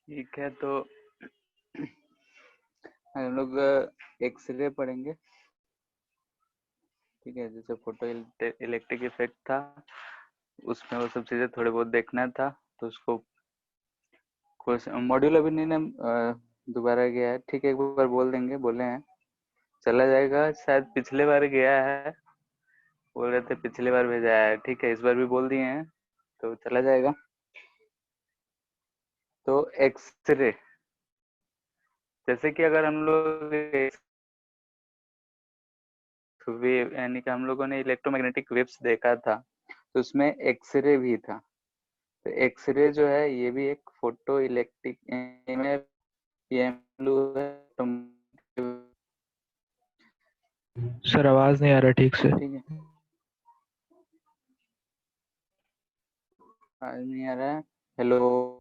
ठीक है, तो हम लोग एक्सरे पढ़ेंगे। ठीक है, जैसे फोटो इलेक्ट्रिक इफेक्ट था, उसमें वो सब चीजें थोड़े बहुत देखना था, तो उसको कुछ मॉड्यूल अभी नहीं ना दोबारा गया है। ठीक है, एक बार बोल देंगे, बोले हैं चला जाएगा। शायद पिछले बार गया है, बोल रहे थे पिछले बार भेजा है। ठीक है, इस बार भी बोल दिए हैं तो चला जाएगा। तो एक्सरे, जैसे कि अगर हम लोग वेव यानी कि हम लोगों ने इलेक्ट्रोमैग्नेटिक वेव्स देखा था, तो उसमें एक्सरे भी था। तो एक्सरे जो है ये भी एक फोटो इलेक्ट्रिक में पीएमएलयू है। सर आवाज नहीं आ रहा ठीक से। ठीक है, आज नहीं आ रहा है। Hello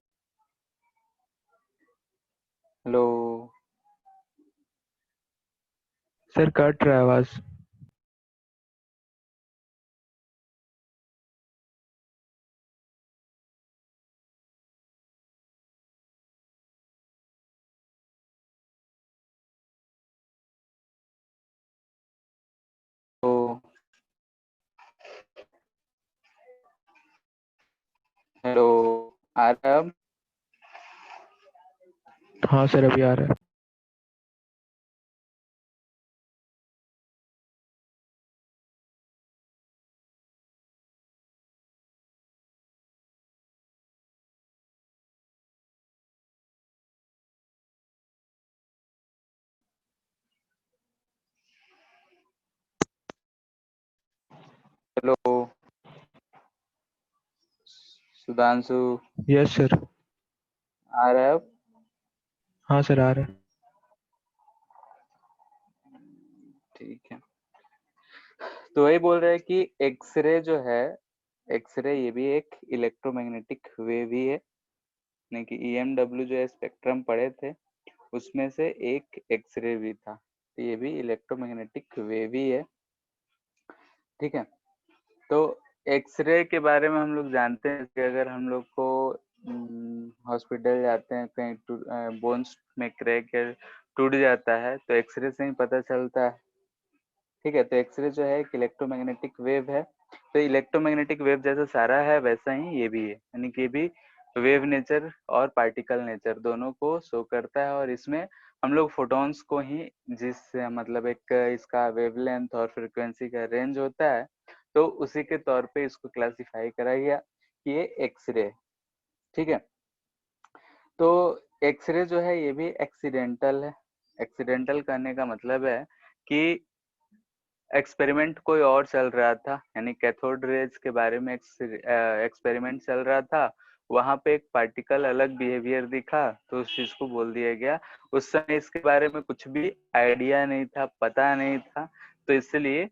hello. सर कट रहा है आवाज। तो हेलो, आ रहा है अब? हाँ सर अभी आ रहा है। Hello Sudhanshu, yes sir. आ रहा है अब? हाँ सर आ रहा है। ठीक है, तो वही बोल रहे हैं कि एक्सरे जो है, एक्सरे ये भी एक इलेक्ट्रोमैग्नेटिक वेव ही है। यानी कि ईएमडब्ल्यू जो है स्पेक्ट्रम पढ़े थे, उसमें से एक एक्सरे भी था। तो ये भी इलेक्ट्रोमैग्नेटिक वेव ही है। ठीक है, तो एक्सरे के बारे में हम लोग जानते हैं कि अगर हम लोग को हॉस्पिटल जाते हैं, कहीं बोन्स में क्रैक या टूट जाता है, तो एक्सरे से ही पता चलता है। ठीक है, तो एक्सरे जो है एक इलेक्ट्रोमैग्नेटिक वेव है। तो इलेक्ट्रोमैग्नेटिक वेव जैसा सारा है वैसा ही ये भी है, यानी कि ये भी वेव नेचर और पार्टिकल नेचर दोनों को शो करता है। और इसमें हम लोग फोटॉन्स को ही, जिस मतलब एक इसका वेवलेंथ और फ्रिक्वेंसी का रेंज होता है, तो उसी के तौर पे इसको क्लासिफाई करा गया कि ये एक्सरे। ठीक है, तो एक्सरे जो है ये भी एक्सीडेंटल है। एक्सीडेंटल करने का मतलब है कि एक्सपेरिमेंट कोई और चल रहा था, यानी कैथोड रेज के बारे में एक्सपेरिमेंट चल रहा था। वहां पे एक पार्टिकल अलग बिहेवियर दिखा, तो उस चीज को बोल दिया गया। उस समय इसके बारे में कुछ भी आइडिया नहीं था, पता नहीं था, तो इसलिए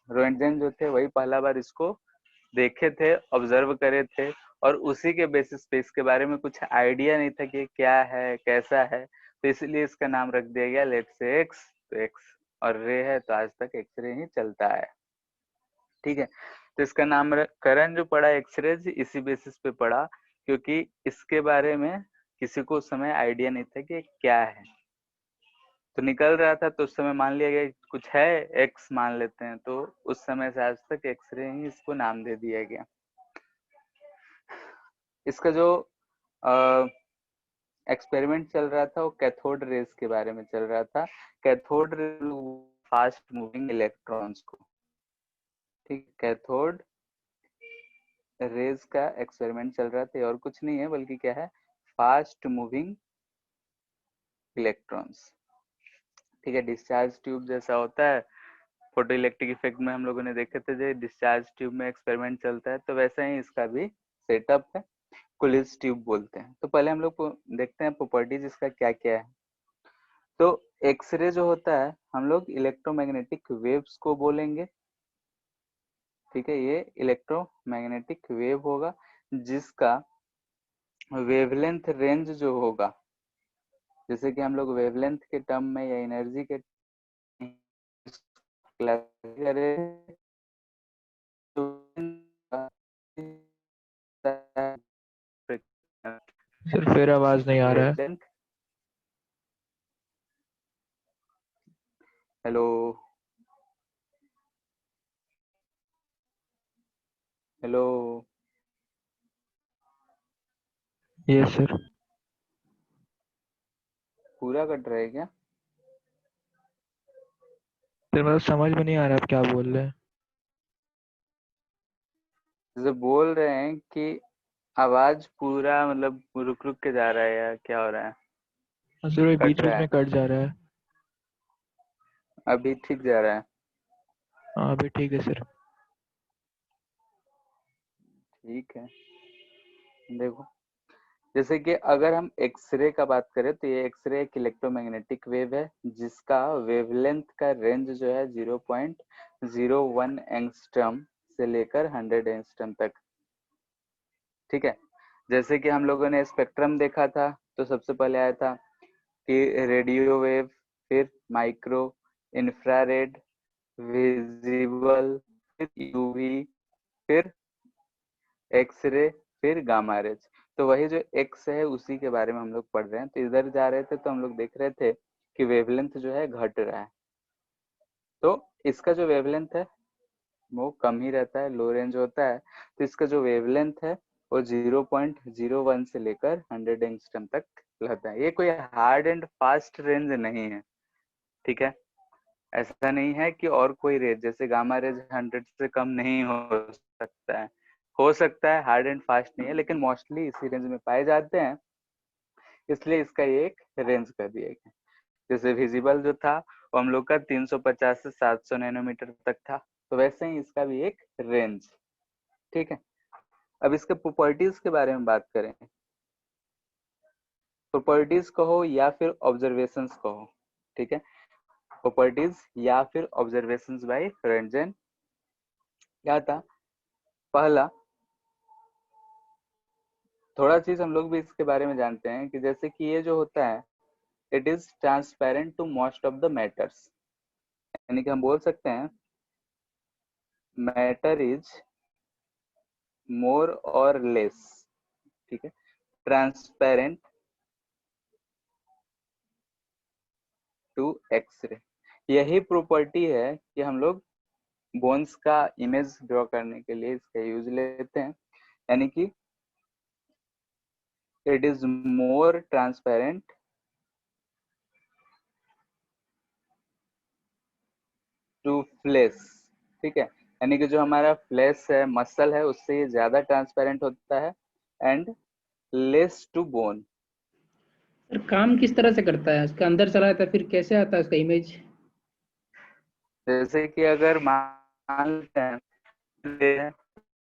रोएंटगेन जो थे वही पहला बार इसको देखे थे, ऑब्जर्व करे थे। और उसी के बेसिस पे, इसके बारे में कुछ आइडिया नहीं था कि क्या है कैसा है, तो इसलिए इसका नाम रख दिया गया लेट से एक्स। तो एक्स और रे है, तो आज तक एक्सरे ही चलता है। ठीक है, तो इसका नामकरण जो पड़ा एक्सरे इसी बेसिस पे पड़ा, क्योंकि इसके बारे में किसी को उस समय आइडिया नहीं था कि क्या है। तो निकल रहा था, तो उस समय मान लिया गया कुछ है, एक्स मान लेते हैं, तो उस समय से आज तक एक्सरे ही इसको नाम दे दिया गया। इसका जो एक्सपेरिमेंट चल रहा था वो कैथोड रेस के बारे में चल रहा था। कैथोड फास्ट मूविंग इलेक्ट्रॉन्स को, ठीक, कैथोड रेज का एक्सपेरिमेंट चल रहा था, और कुछ नहीं है बल्कि क्या है, फास्ट मूविंग इलेक्ट्रॉन्स। ठीक है, डिस्चार्ज ट्यूब जैसा होता है, फोटो इलेक्ट्रिक इफेक्ट में हम लोगों ने देखे थे जो डिस्चार्ज ट्यूब में एक्सपेरिमेंट चलता है, तो वैसा ही इसका भी सेटअप है। कुलिस ट्यूब बोलते हैं। तो पहले हम लोग को देखते हैं प्रॉपर्टीज इसका क्या क्या है। तो एक्सरे जो होता है, हम लोग इलेक्ट्रोमैग्नेटिक वेव्स को बोलेंगे। ठीक है, ये इलेक्ट्रोमैग्नेटिक वेव होगा जिसका वेवलेंथ रेंज जो होगा, जैसे कि हम लोग वेवलेंथ के टर्म में या एनर्जी के करें, तो सर फिर आवाज नहीं आ रहा है। Wavelength, hello hello, yes sir. पूरा कट रहा है क्या? सर मतलब समझ में नहीं आ रहा आप क्या बोल रहे हैं। जैसे बोल रहे हैं कि आवाज पूरा मतलब रुक रुक के जा रहा है या क्या हो रहा है? हाँ सर ये कट बीच बीच रहा में है? कट जा रहा है। अभी ठीक जा रहा है? हाँ अभी ठीक है सर। ठीक है, देखो, जैसे कि अगर हम एक्सरे का बात करें तो ये एक्सरे एक इलेक्ट्रोमैग्नेटिक वेव है जिसका वेवलेंथ का रेंज जो है 0.01 एंगस्ट्रम से लेकर 100 एंगस्ट्रम तक। ठीक है, जैसे कि हम लोगों ने स्पेक्ट्रम देखा था तो सबसे पहले आया था कि रेडियो वेव, फिर माइक्रो, इंफ्रारेड, विजिबल, फिर यूवी, फिर एक्सरे, फिर गामा रेज। तो वही जो एक्स है उसी के बारे में हम लोग पढ़ रहे हैं। तो इधर जा रहे थे तो हम लोग देख रहे थे कि वेवलेंथ जो है घट रहा है। तो इसका जो वेवलेंथ है वो कम ही रहता है, लो रेंज होता है। तो इसका जो वेवलेंथ है वो 0.01 से लेकर 100 एंगस्ट्रम तक रहता है। ये कोई हार्ड एंड फास्ट रेंज नहीं है, ठीक है। ऐसा नहीं है कि और कोई रेंज जैसे गामा रेज 100 से कम नहीं हो सकता है। हो सकता है, हार्ड एंड फास्ट नहीं है, लेकिन मोस्टली इसी रेंज में पाए जाते हैं, इसलिए इसका ये एक रेंज कर दिया गया। जैसे विजिबल जो था वो हम लोग का 350 से 700 नैनोमीटर तक था, तो वैसे ही इसका भी एक रेंज। ठीक है, अब इसके प्रॉपर्टीज के बारे में बात करें। प्रॉपर्टीज कहो या फिर ऑब्जर्वेशंस कहो, ठीक है। प्रॉपर्टीज या फिर ऑब्जर्वेशंस बाय रंजन, क्या था? पहला, थोड़ा चीज हम लोग भी इसके बारे में जानते हैं कि जैसे कि ये जो होता है it is transparent to most of the matters, यानी कि हम बोल सकते हैं मैटर इज मोर और लेस, ठीक है, ट्रांसपेरेंट टू एक्सरे। यही प्रॉपर्टी है कि हम लोग बोन्स का इमेज ड्रॉ करने के लिए इसका यूज लेते हैं, यानी कि it is more transparent to flesh. ठीक है, यानी कि जो हमारा फ्लेश है, मसल है, उससे ये ज्यादा ट्रांसपेरेंट होता है, and less to bone. Sir काम किस तरह से करता है, उसके अंदर चला जाता है फिर कैसे आता है उसका इमेज? जैसे कि अगर मान लेते हैं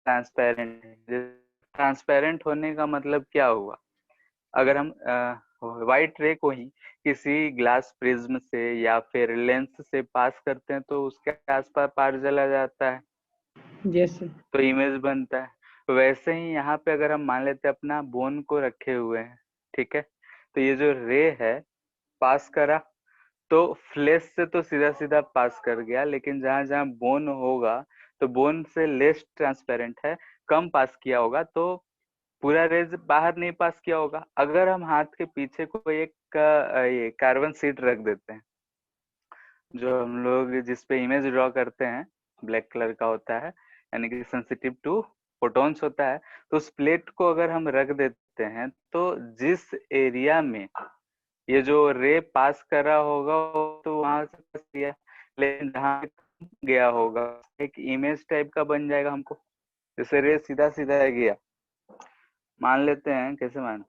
ट्रांसपेरेंट, ट्रांसपेरेंट होने का मतलब क्या हुआ? अगर हम व्हाइट रे को ही किसी ग्लास प्रिज्म से या फिर लेंस से पास करते हैं तो उसके आसपास पार चला जाता है, जैसे तो इमेज बनता है। वैसे ही यहाँ पे अगर हम मान लेते हैं अपना बोन को रखे हुए हैं, ठीक है, तो ये जो रे है पास करा तो फ्लैश से तो सीधा सीधा पास कर गया, लेकिन जहां जहां बोन होगा तो बोन से लेस ट्रांसपेरेंट है, कम पास किया होगा, तो पूरा रेज बाहर नहीं पास किया होगा। अगर हम हाथ के पीछे कोई एक ये कार्बन शीट रख देते हैं, जो हम लोग जिस पे इमेज ड्रॉ करते हैं, ब्लैक कलर का होता है, यानी कि सेंसिटिव टू फोटॉन्स होता है, तो उस प्लेट को अगर हम रख देते हैं तो जिस एरिया में ये जो रे पास करा होगा तो वहां से पास किया, लेकिन जहाँ गया होगा एक इमेज टाइप का बन जाएगा हमको, जैसे रे सीधा सीधा गया। मान लेते हैं, कैसे मान,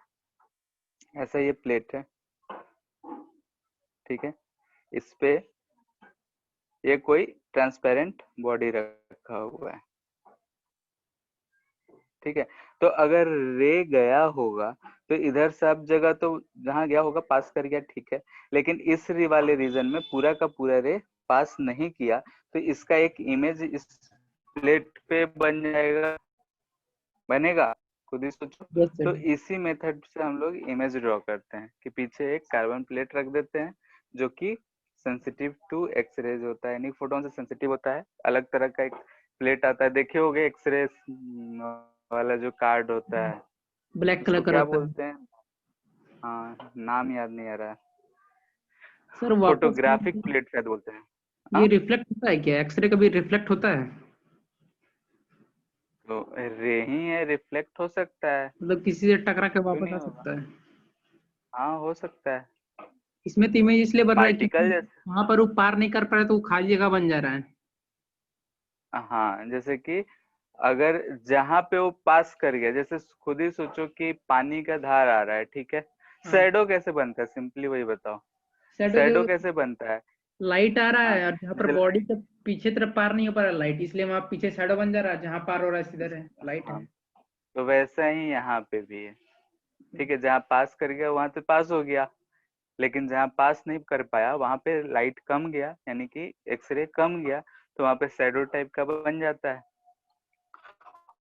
ऐसा ये प्लेट है, ठीक है, इस पे ये कोई ट्रांसपेरेंट बॉडी रखा हुआ है, ठीक है। तो अगर रे गया होगा तो इधर सब जगह तो जहां गया होगा पास कर गया, ठीक है, लेकिन इस रे वाले रीजन में पूरा का पूरा रे पास नहीं किया, तो इसका एक इमेज इस प्लेट पे बन जाएगा, बनेगा, खुद ही सोचो। यस तो सर। इसी मेथड से हम लोग इमेज ड्रॉ करते हैं कि पीछे एक कार्बन प्लेट रख देते हैं जो कि सेंसिटिव टू एक्सरेज होता है, यानी फोटोन से सेंसिटिव होता है। अलग तरह का एक प्लेट आता है, देखे होगे एक्सरे वाला जो कार्ड होता है, ब्लैक कलर उसको का क्या रहता है। बोलते हैं? हाँ, नाम याद नहीं आ रहा है। सर वापस फोटोग्राफिक प्लेट शायद बोलते हैं। ये हाँ, रिफ्लेक्ट होता है क्या? एक्सरे कभी रिफ्लेक्ट होता है? तो रे ही है, रिफ्लेक्ट हो सकता है, मतलब किसी से टकरा के क्यों वापस नहीं आ होगा। सकता है? हाँ, हो सकता है। इसमें तो इमेज इसलिए बन रहा है क्योंकि पार्टिकल जैसे, वहां पर वो पार नहीं कर पा रहा तो वो खाली जगह बन जा रहा है। हाँ, जैसे कि अगर जहां पे वो पास कर गया, जैसे खुद ही सोचो कि पानी का धार आ रहा है, ठीक है, हाँ, शैडो कैसे बनता है, सिंपली वही बताओ। शैडो शैडो जो कैसे बनता है। लाइट आ रहा हाँ, है और जहाँ पर जैसे बॉडी के पीछे तरफ पार नहीं हो पा रहा लाइट, इसलिए वहां पीछे शैडो बन जा रहा है, जहाँ पार हो रहा है सीधे है लाइट हाँ, है। तो वैसा ही यहाँ पे भी है। ठीक है, जहाँ पास कर गया वहां तो पास हो गया, लेकिन जहाँ पास नहीं कर पाया वहां पे लाइट कम गया, यानी कि एक्सरे कम गया, तो वहां पे शैडो टाइप का बन जाता है।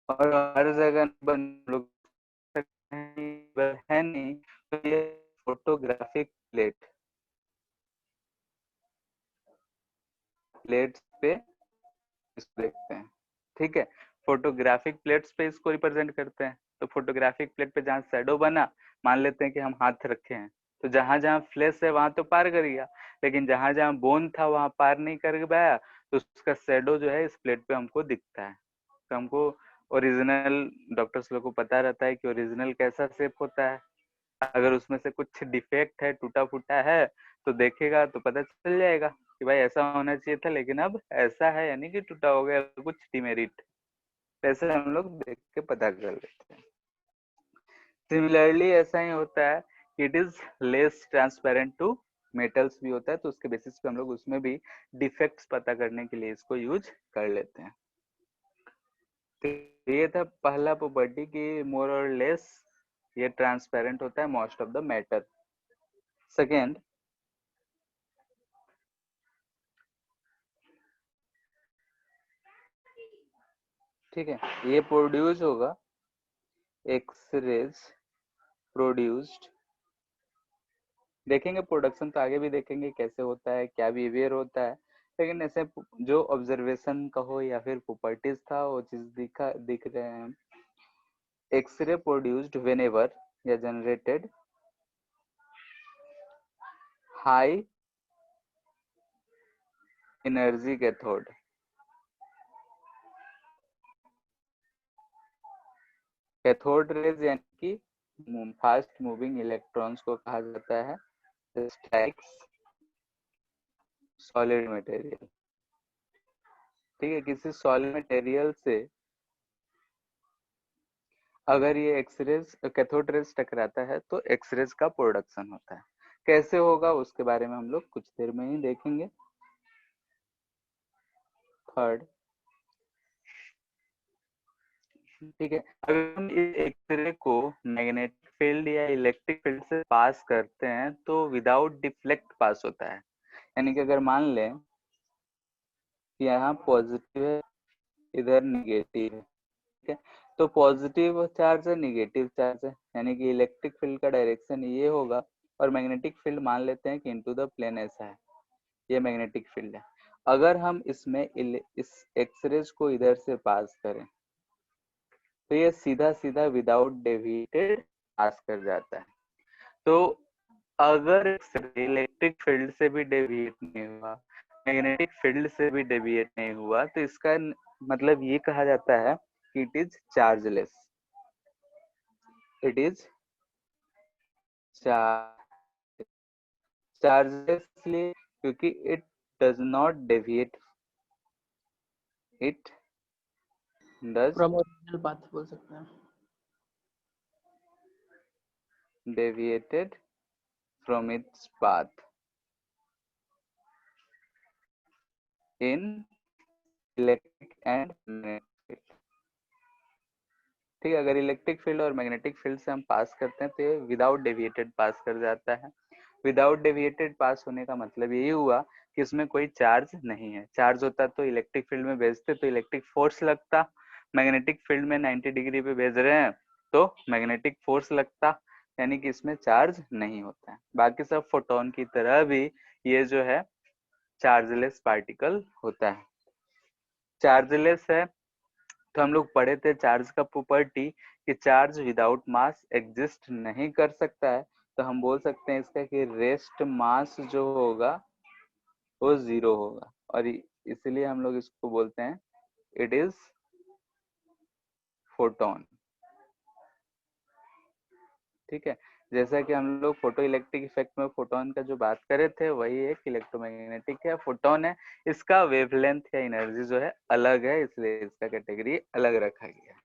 और हर जगह बन लोग है नहीं, तो ये फोटोग्राफिक प्लेट्स पे इसको देखते हैं। ठीक है, फोटोग्राफिक प्लेट्स पे इसको रिप्रेजेंट करते हैं। तो फोटोग्राफिक प्लेट पे जहाँ शैडो बना, मान लेते हैं कि हम हाथ रखे हैं, तो जहां जहां फ्लैश है वहां तो पार कर गया, लेकिन जहां जहां बोन था वहां पार नहीं कर पाया, तो उसका शैडो जो है इस प्लेट पे हमको दिखता है। तो हमको ओरिजिनल, डॉक्टर्स लोग को पता रहता है कि ओरिजिनल कैसा शेप होता है। अगर उसमें से कुछ डिफेक्ट है, टूटा फूटा है, तो देखेगा तो पता चल जाएगा कि भाई ऐसा होना चाहिए था, लेकिन अब ऐसा है, यानी कि टूटा हो गया, कुछ डिमेरिट, ऐसे हम लोग देख के पता कर लेते हैं। सिमिलरली ऐसा ही होता है कि it is less transparent to metals भी होता है, तो उसके बेसिस पे हम लोग उसमें भी डिफेक्ट्स पता करने के लिए इसको यूज कर लेते हैं। तो ये था पहला प्रॉपर्टी की मोर और लेस ये ट्रांसपेरेंट होता है most of the matter. Second, ठीक है, ये प्रोड्यूस होगा, एक्सरेज प्रोड्यूस्ड, देखेंगे प्रोडक्शन तो आगे भी देखेंगे कैसे होता है, क्या बिहेवियर होता है, लेकिन ऐसे जो ऑब्जर्वेशन कहो या फिर प्रॉपर्टीज था वो चीज दिख रहे हैं। एक्सरे प्रोड्यूस्ड व्हेनेवर या generated high energy cathode, cathode rays यानी कि फास्ट मूविंग इलेक्ट्रॉन्स को कहा जाता है स्ट्राइक्स सॉलिड मटेरियल। ठीक है, किसी सॉलिड मटेरियल से अगर ये एक्सरेज कैथोड रेज टकराता है तो एक्सरेज का प्रोडक्शन होता है। कैसे होगा उसके बारे में हम लोग कुछ देर में ही देखेंगे। थर्ड, ठीक है, अगर हम इस एक्सरे को मैग्नेटिक फील्ड या इलेक्ट्रिक फील्ड से पास करते हैं तो विदाउट डिफ्लेक्ट पास होता है। यानी कि अगर मान लें कि यहाँ पॉजिटिव है, इधर निगेटिव है, ठीक है, तो पॉजिटिव चार्ज है, निगेटिव चार्ज है, यानी कि इलेक्ट्रिक फील्ड का डायरेक्शन ये होगा, और मैग्नेटिक फील्ड मान लेते हैं कि इनटू द प्लेन ऐसा है, ये मैग्नेटिक फील्ड है। अगर हम इसमें इस एक्सरेज को इधर से पास करें तो ये सीधा सीधा विदाउट डेविएटेड पास कर जाता है। तो अगर इलेक्ट्रिक फील्ड से भी डेविएट नहीं हुआ, मैग्नेटिक फील्ड से भी डेविएट नहीं हुआ, तो इसका मतलब ये कहा जाता है कि it is chargeless. It is chargeless इसलिए क्योंकि it does not deviate, it does from original path बोल सकते हैं। deviated from its path in electric and magnetic field. ठीक है, अगर इलेक्ट्रिक फील्ड और मैग्नेटिक फील्ड से हम पास करते हैं तो ये विदाउट डेविएटेड पास कर जाता है। विदाउट डेविएटेड पास होने का मतलब यही हुआ कि इसमें कोई चार्ज नहीं है। चार्ज होता तो इलेक्ट्रिक फील्ड में भेजते तो इलेक्ट्रिक फोर्स लगता, मैग्नेटिक फील्ड में 90 डिग्री पे भेज रहे हैं तो मैग्नेटिक फोर्स लगता, यानी कि इसमें चार्ज नहीं होता है। बाकी सब फोटोन की तरह भी ये जो है चार्जलेस पार्टिकल होता है। चार्जलेस है तो हम लोग पढ़े थे चार्ज का प्रॉपर्टी कि चार्ज विदाउट मास एग्जिस्ट नहीं कर सकता है, तो हम बोल सकते हैं इसका कि रेस्ट मास जो होगा वो 0 होगा, और इसलिए हम लोग इसको बोलते हैं इट इज फोटोन। ठीक है, जैसा कि हम लोग फोटो इलेक्ट्रिक इफेक्ट में फोटोन का जो बात कर रहे थे वही एक इलेक्ट्रोमैग्नेटिक है, फोटोन है। इसका वेवलेंथ या एनर्जी जो है अलग है, इसलिए इसका कैटेगरी अलग रखा गया है।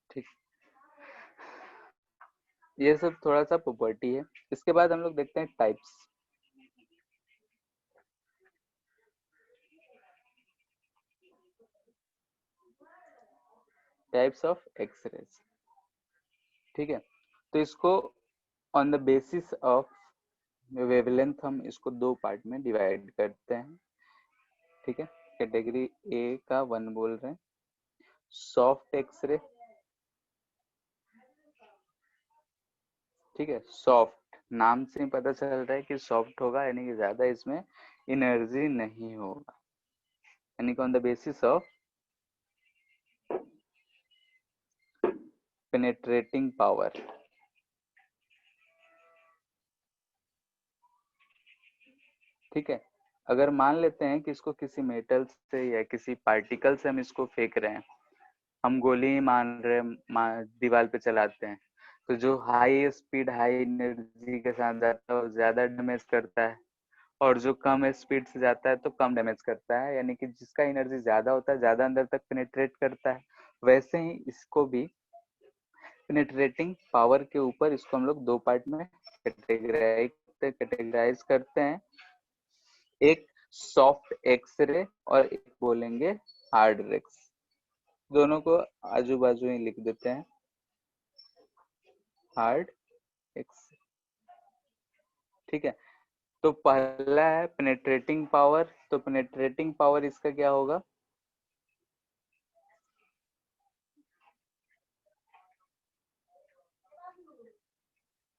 ठीक, ये सब थोड़ा सा प्रॉपर्टी है। इसके बाद हम लोग देखते हैं टाइप्स। Types of X-rays. ठीक है, तो इसको on the basis of wavelength हम इसको दो पार्ट में डिवाइड करते हैं। ठीक है, कैटेगरी ए का 1 बोल रहे हैं सॉफ्ट एक्सरे। ठीक है, सॉफ्ट नाम से ही पता चल रहा है कि सॉफ्ट होगा, यानी कि ज्यादा इसमें एनर्जी नहीं होगा, यानी कि on the basis of penetrating power. ठीक है, अगर मान लेते हैं कि इसको किसी मेटल से या किसी पार्टिकल से हम इसको फेंक रहे हैं, हम गोली ही मान रहे दीवार पे चलाते हैं, तो जो हाई स्पीड हाई एनर्जी के साथ जाता है वो ज्यादा डैमेज करता है, और जो कम स्पीड से जाता है तो कम डैमेज करता है, यानी कि जिसका एनर्जी ज्यादा होता है ज्यादा अंदर तक पेनिट्रेट करता है। वैसे ही इसको भी पेनिट्रेटिंग पावर के ऊपर इसको हम लोग दो पार्ट में कैटेगराइज करते हैं, एक सॉफ्ट एक्सरे और एक बोलेंगे हार्ड रेक्स। दोनों को आजू बाजू ही लिख देते हैं, हार्ड एक्स। ठीक है, तो पहला है पेनेट्रेटिंग पावर, तो पेनेट्रेटिंग पावर इसका क्या होगा,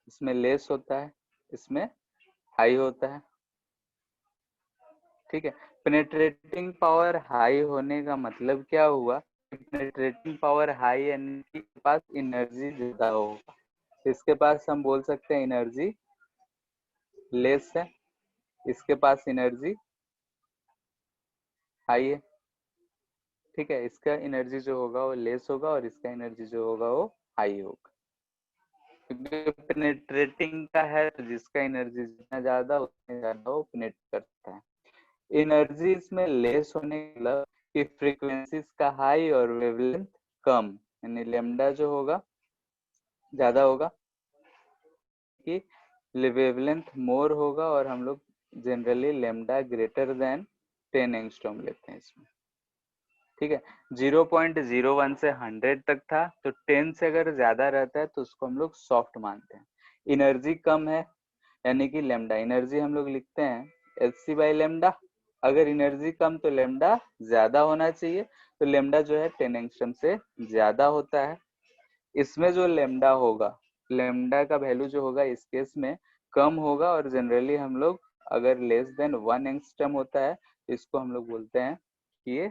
इसमें लेस होता है, इसमें हाई होता है। ठीक है, पेनेट्रेटिंग पावर हाई होने का मतलब क्या हुआ, पेनेट्रेटिंग पावर हाई यानी कि पास एनर्जी ज्यादा होगा, इसके पास हम बोल सकते हैं एनर्जी लेस है, इसके पास एनर्जी हाई है। ठीक है, इसका एनर्जी जो होगा वो लेस होगा और इसका एनर्जी जो होगा वो हाई होगा, क्योंकि पेनेट्रेटिंग का है तो जिसका एनर्जी जितना ज्यादा उतने ज्यादा वो पेनेट करता है। एनर्जी इसमें लेस होने का मतलब कि फ्रीक्वेंसीज का हाई और वेवलेंथ कम, यानी लेमडा जो होगा ज्यादा होगा, कि वेवलेंथ मोर होगा, और हम लोग generally lambda greater than 10 angstrom लेते हैं इसमें। ठीक है, 0.01 से 100 तक था, तो 10 से अगर ज्यादा रहता है तो उसको हम लोग सॉफ्ट मानते हैं। एनर्जी कम है यानी कि लेमडा, एनर्जी हम लोग लिखते हैं एच सी बाई लेमडा, अगर एनर्जी कम तो लेमडा ज्यादा होना चाहिए, तो लेमडा जो है 10 एंगस्ट्रॉम से ज्यादा होता है। इसमें जो लेमडा होगा, लेमडा का वैल्यू जो होगा इस केस में कम होगा, और जनरली हम लोग अगर लेस देन 1 एंगस्ट्रॉम होता है तो इसको हम लोग बोलते हैं कि ये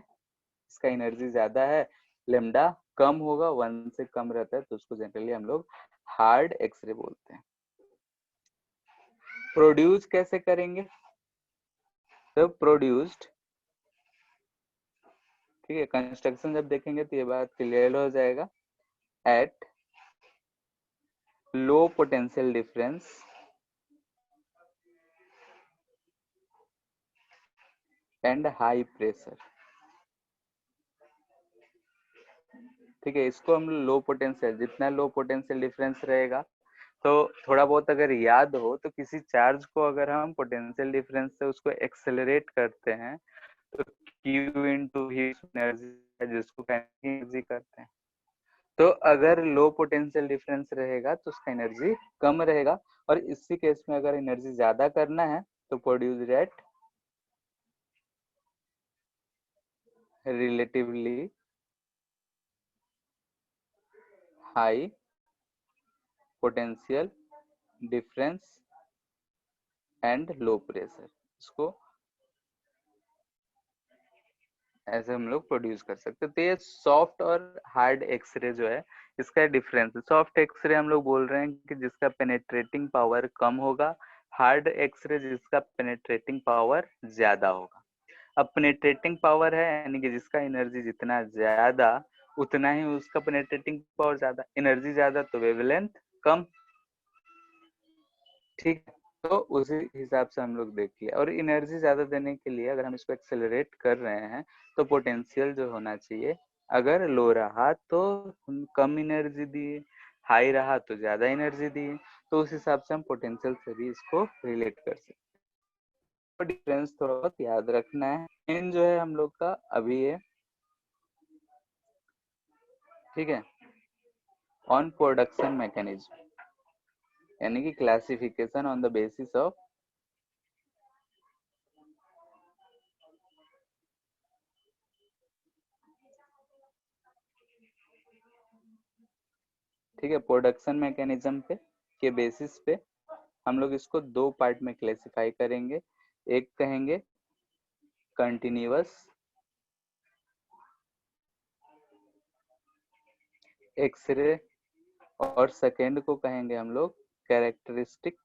इसका एनर्जी ज्यादा है, लेमडा कम होगा, 1 से कम रहता है, तो उसको जनरली हम लोग हार्ड एक्सरे बोलते हैं। प्रोड्यूस कैसे करेंगे, तो प्रोड्यूस्ड, ठीक है, कंस्ट्रक्शन जब देखेंगे तो ये बात क्लियर हो जाएगा, at low potential difference and high pressure. ठीक है, इसको हम लो पोटेंशियल, जितना लो पोटेंशियल डिफरेंस रहेगा, तो थोड़ा बहुत अगर याद हो तो किसी चार्ज को अगर हम पोटेंशियल डिफरेंस से उसको एक्सेलरेट करते हैं तो Q इंटू एनर्जी, जिसको एनर्जी करते हैं, तो अगर लो पोटेंशियल डिफरेंस रहेगा तो उसका एनर्जी कम रहेगा, और इसी केस में अगर एनर्जी ज्यादा करना है तो produce at relatively high potential difference and low pressure, इसको ऐसे हम लोग प्रोड्यूस कर सकते हैं। तो ये सॉफ्ट और हार्ड एक्सरे जो है इसका डिफरेंस है। सॉफ्ट एक्सरे हम लोग बोल रहे हैं कि जिसका पेनेट्रेटिंग पावर कम होगा, हार्ड एक्सरे जिसका पेनेट्रेटिंग पावर ज्यादा होगा। अब पेनेट्रेटिंग पावर है यानी कि जिसका एनर्जी जितना ज्यादा उतना ही उसका पेनेट्रेटिंग पावर ज्यादा, एनर्जी ज्यादा तो वेवलेंथ कम। ठीक है, तो उसी हिसाब से हम लोग देखिए, और एनर्जी ज्यादा देने के लिए अगर हम इसको एक्सेलरेट कर रहे हैं तो पोटेंशियल जो होना चाहिए, अगर लो रहा तो हम कम एनर्जी दिए, हाई रहा तो ज्यादा एनर्जी दिए, तो उस हिसाब से हम पोटेंशियल से भी इसको रिलेट कर सकते हैं। तो डिफरेंस थोड़ा बहुत याद रखना है। मेन जो है हम लोग का अभी है, ठीक है, ऑन प्रोडक्शन मैकेनिज्म यानी कि classification on the basis of ठीक है, प्रोडक्शन मैकेनिज्म पे के बेसिस पे हम लोग इसको दो पार्ट में क्लासिफाई करेंगे। एक कहेंगे कंटिन्यूअस एक्सरे और सेकेंड को कहेंगे हम लोग कैरेक्टरिस्टिक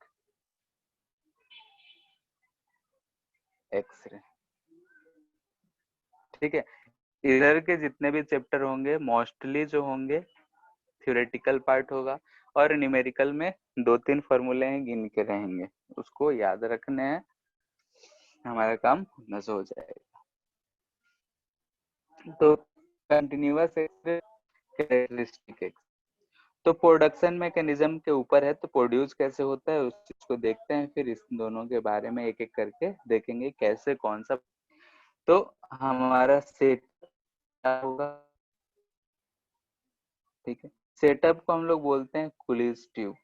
एक्सरे। ठीक है, इधर के जितने भी चैप्टर होंगे मोस्टली जो होंगे थ्योरेटिकल पार्ट होगा, और न्यूमेरिकल में 2-3 फॉर्मूले हैं गिन के रहेंगे, उसको याद रखने हैं, हमारा काम न हो जाएगा। तो कंटिन्यूअस एक्सरे, कैरेक्टरिस्टिक एक्सरे, तो प्रोडक्शन मैकेनिज्म के ऊपर है, तो प्रोड्यूस कैसे होता है उस चीज को देखते हैं, फिर इस दोनों के बारे में एक एक करके देखेंगे कैसे कौन सा। तो हमारा सेट होगा, ठीक है, सेटअप को हम लोग बोलते हैं कुलिस ट्यूब।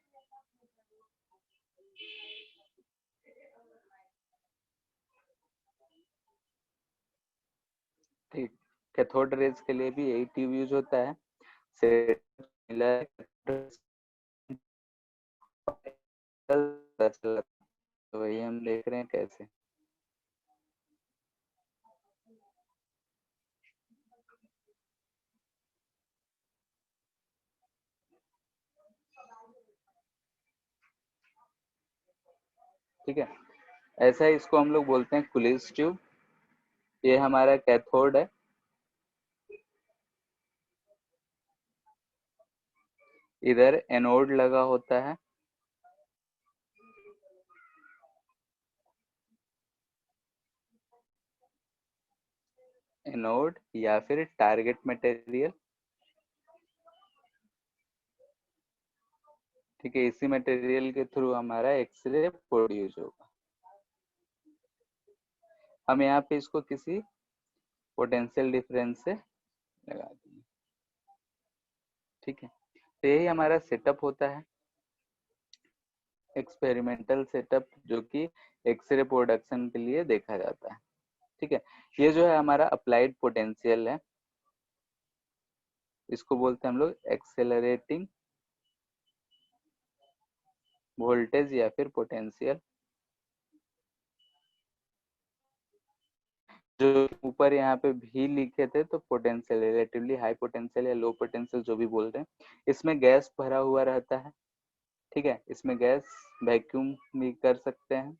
ठीक, कैथोड रेज के लिए भी यही ट्यूब यूज होता है। तो वही हम देख रहे हैं कैसे। ठीक है, ऐसा ही इसको हम लोग बोलते हैं कुलिस ट्यूब। ये हमारा कैथोड है, इधर एनोड लगा होता है, एनोड या फिर टारगेट मटेरियल। ठीक है, इसी मटेरियल के थ्रू हमारा एक्सरे प्रोड्यूस होगा। हम यहाँ पे इसको किसी पोटेंशियल डिफरेंस से लगा देंगे। ठीक है, तो यही हमारा सेटअप होता है, एक्सपेरिमेंटल सेटअप, जो कि एक्सरे प्रोडक्शन के लिए देखा जाता है। ठीक है, ये जो है हमारा अप्लाइड पोटेंशियल है, इसको बोलते हैं हम लोग एक्सेलरेटिंग वोल्टेज या फिर पोटेंशियल। जो ऊपर यहाँ पे भी लिखे थे, तो पोटेंशियल रिलेटिवली हाई पोटेंशियल या लो पोटेंशियल जो भी बोल रहे हैं, इसमें गैस भरा हुआ रहता है। ठीक है, इसमें गैस वैक्यूम भी कर सकते हैं।